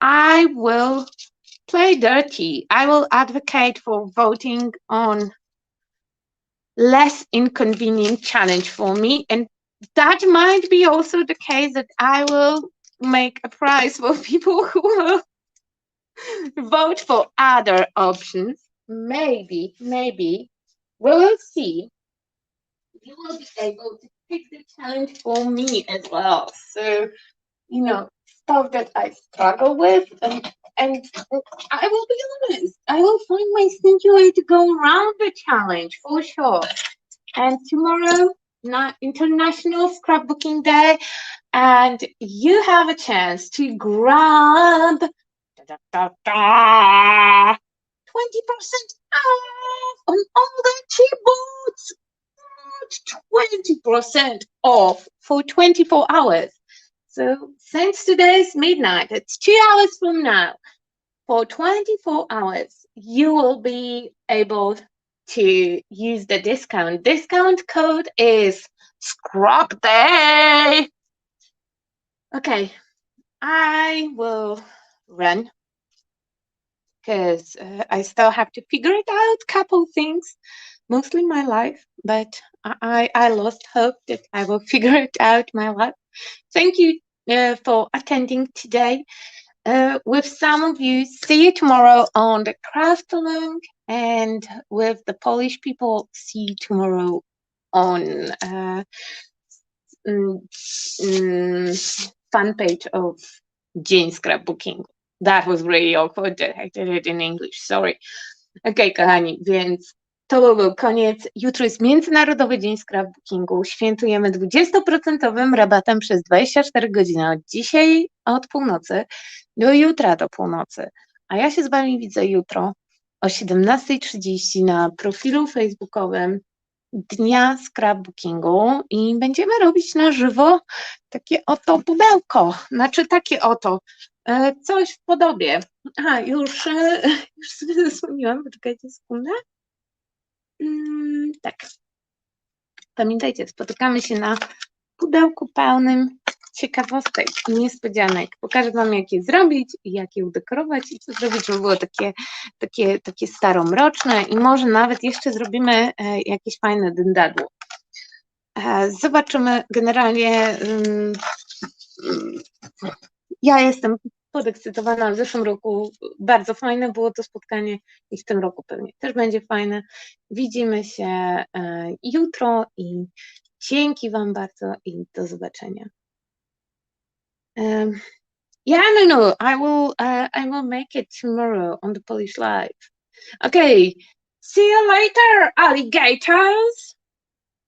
I will play dirty. I will advocate for voting on less inconvenient challenge for me. And that might be also the case that I will make a prize for people who will vote for other options. Maybe, we will see. You will be able to pick the challenge for me as well. So, you know, stuff that I struggle with, and I will be honest, I will find my sneaky way to go around the challenge for sure. And tomorrow, International Scrapbooking Day, and you have a chance to grab 20% off on all the chipboards. 20% off for 24 hours. So since today's midnight, it's 2 hours from now, for 24 hours, you will be able to use the discount. Discount code is Scrap Day. Okay, I will run because I still have to figure it out, couple things, mostly my life, but I lost hope that I will figure it out my life. Thank you for attending today. With some of you, see you tomorrow on the craft along, and with the Polish people, see you tomorrow on fan page of Dzień Scrapbooking. That was really awkward that I did it in English, sorry. Okej, kochani, więc to był koniec. Jutro jest Międzynarodowy Dzień Scrapbookingu. Świętujemy 20% rabatem przez 24 godziny. Od dzisiaj od północy do jutra do północy. A ja się z Wami widzę jutro o 17:30 na profilu facebookowym Dnia Scrapbookingu i będziemy robić na żywo takie oto pudełko. Znaczy takie oto. Coś w podobie. Już sobie zasłoniłam, poczekajcie sekundę. Tak. Pamiętajcie, spotykamy się na pudełku pełnym ciekawostek i niespodzianek. Pokażę Wam, jak je zrobić i jak je udekorować i co zrobić, żeby było takie staromroczne i może nawet jeszcze zrobimy jakieś fajne dyndadło. Zobaczymy. Generalnie ja jestem podekscytowana. W zeszłym roku bardzo fajne było to spotkanie i w tym roku pewnie też będzie fajne. Widzimy się jutro i dzięki Wam bardzo i do zobaczenia. Yeah, no, I will make it tomorrow on the Polish Live. Okay, see you later, alligators.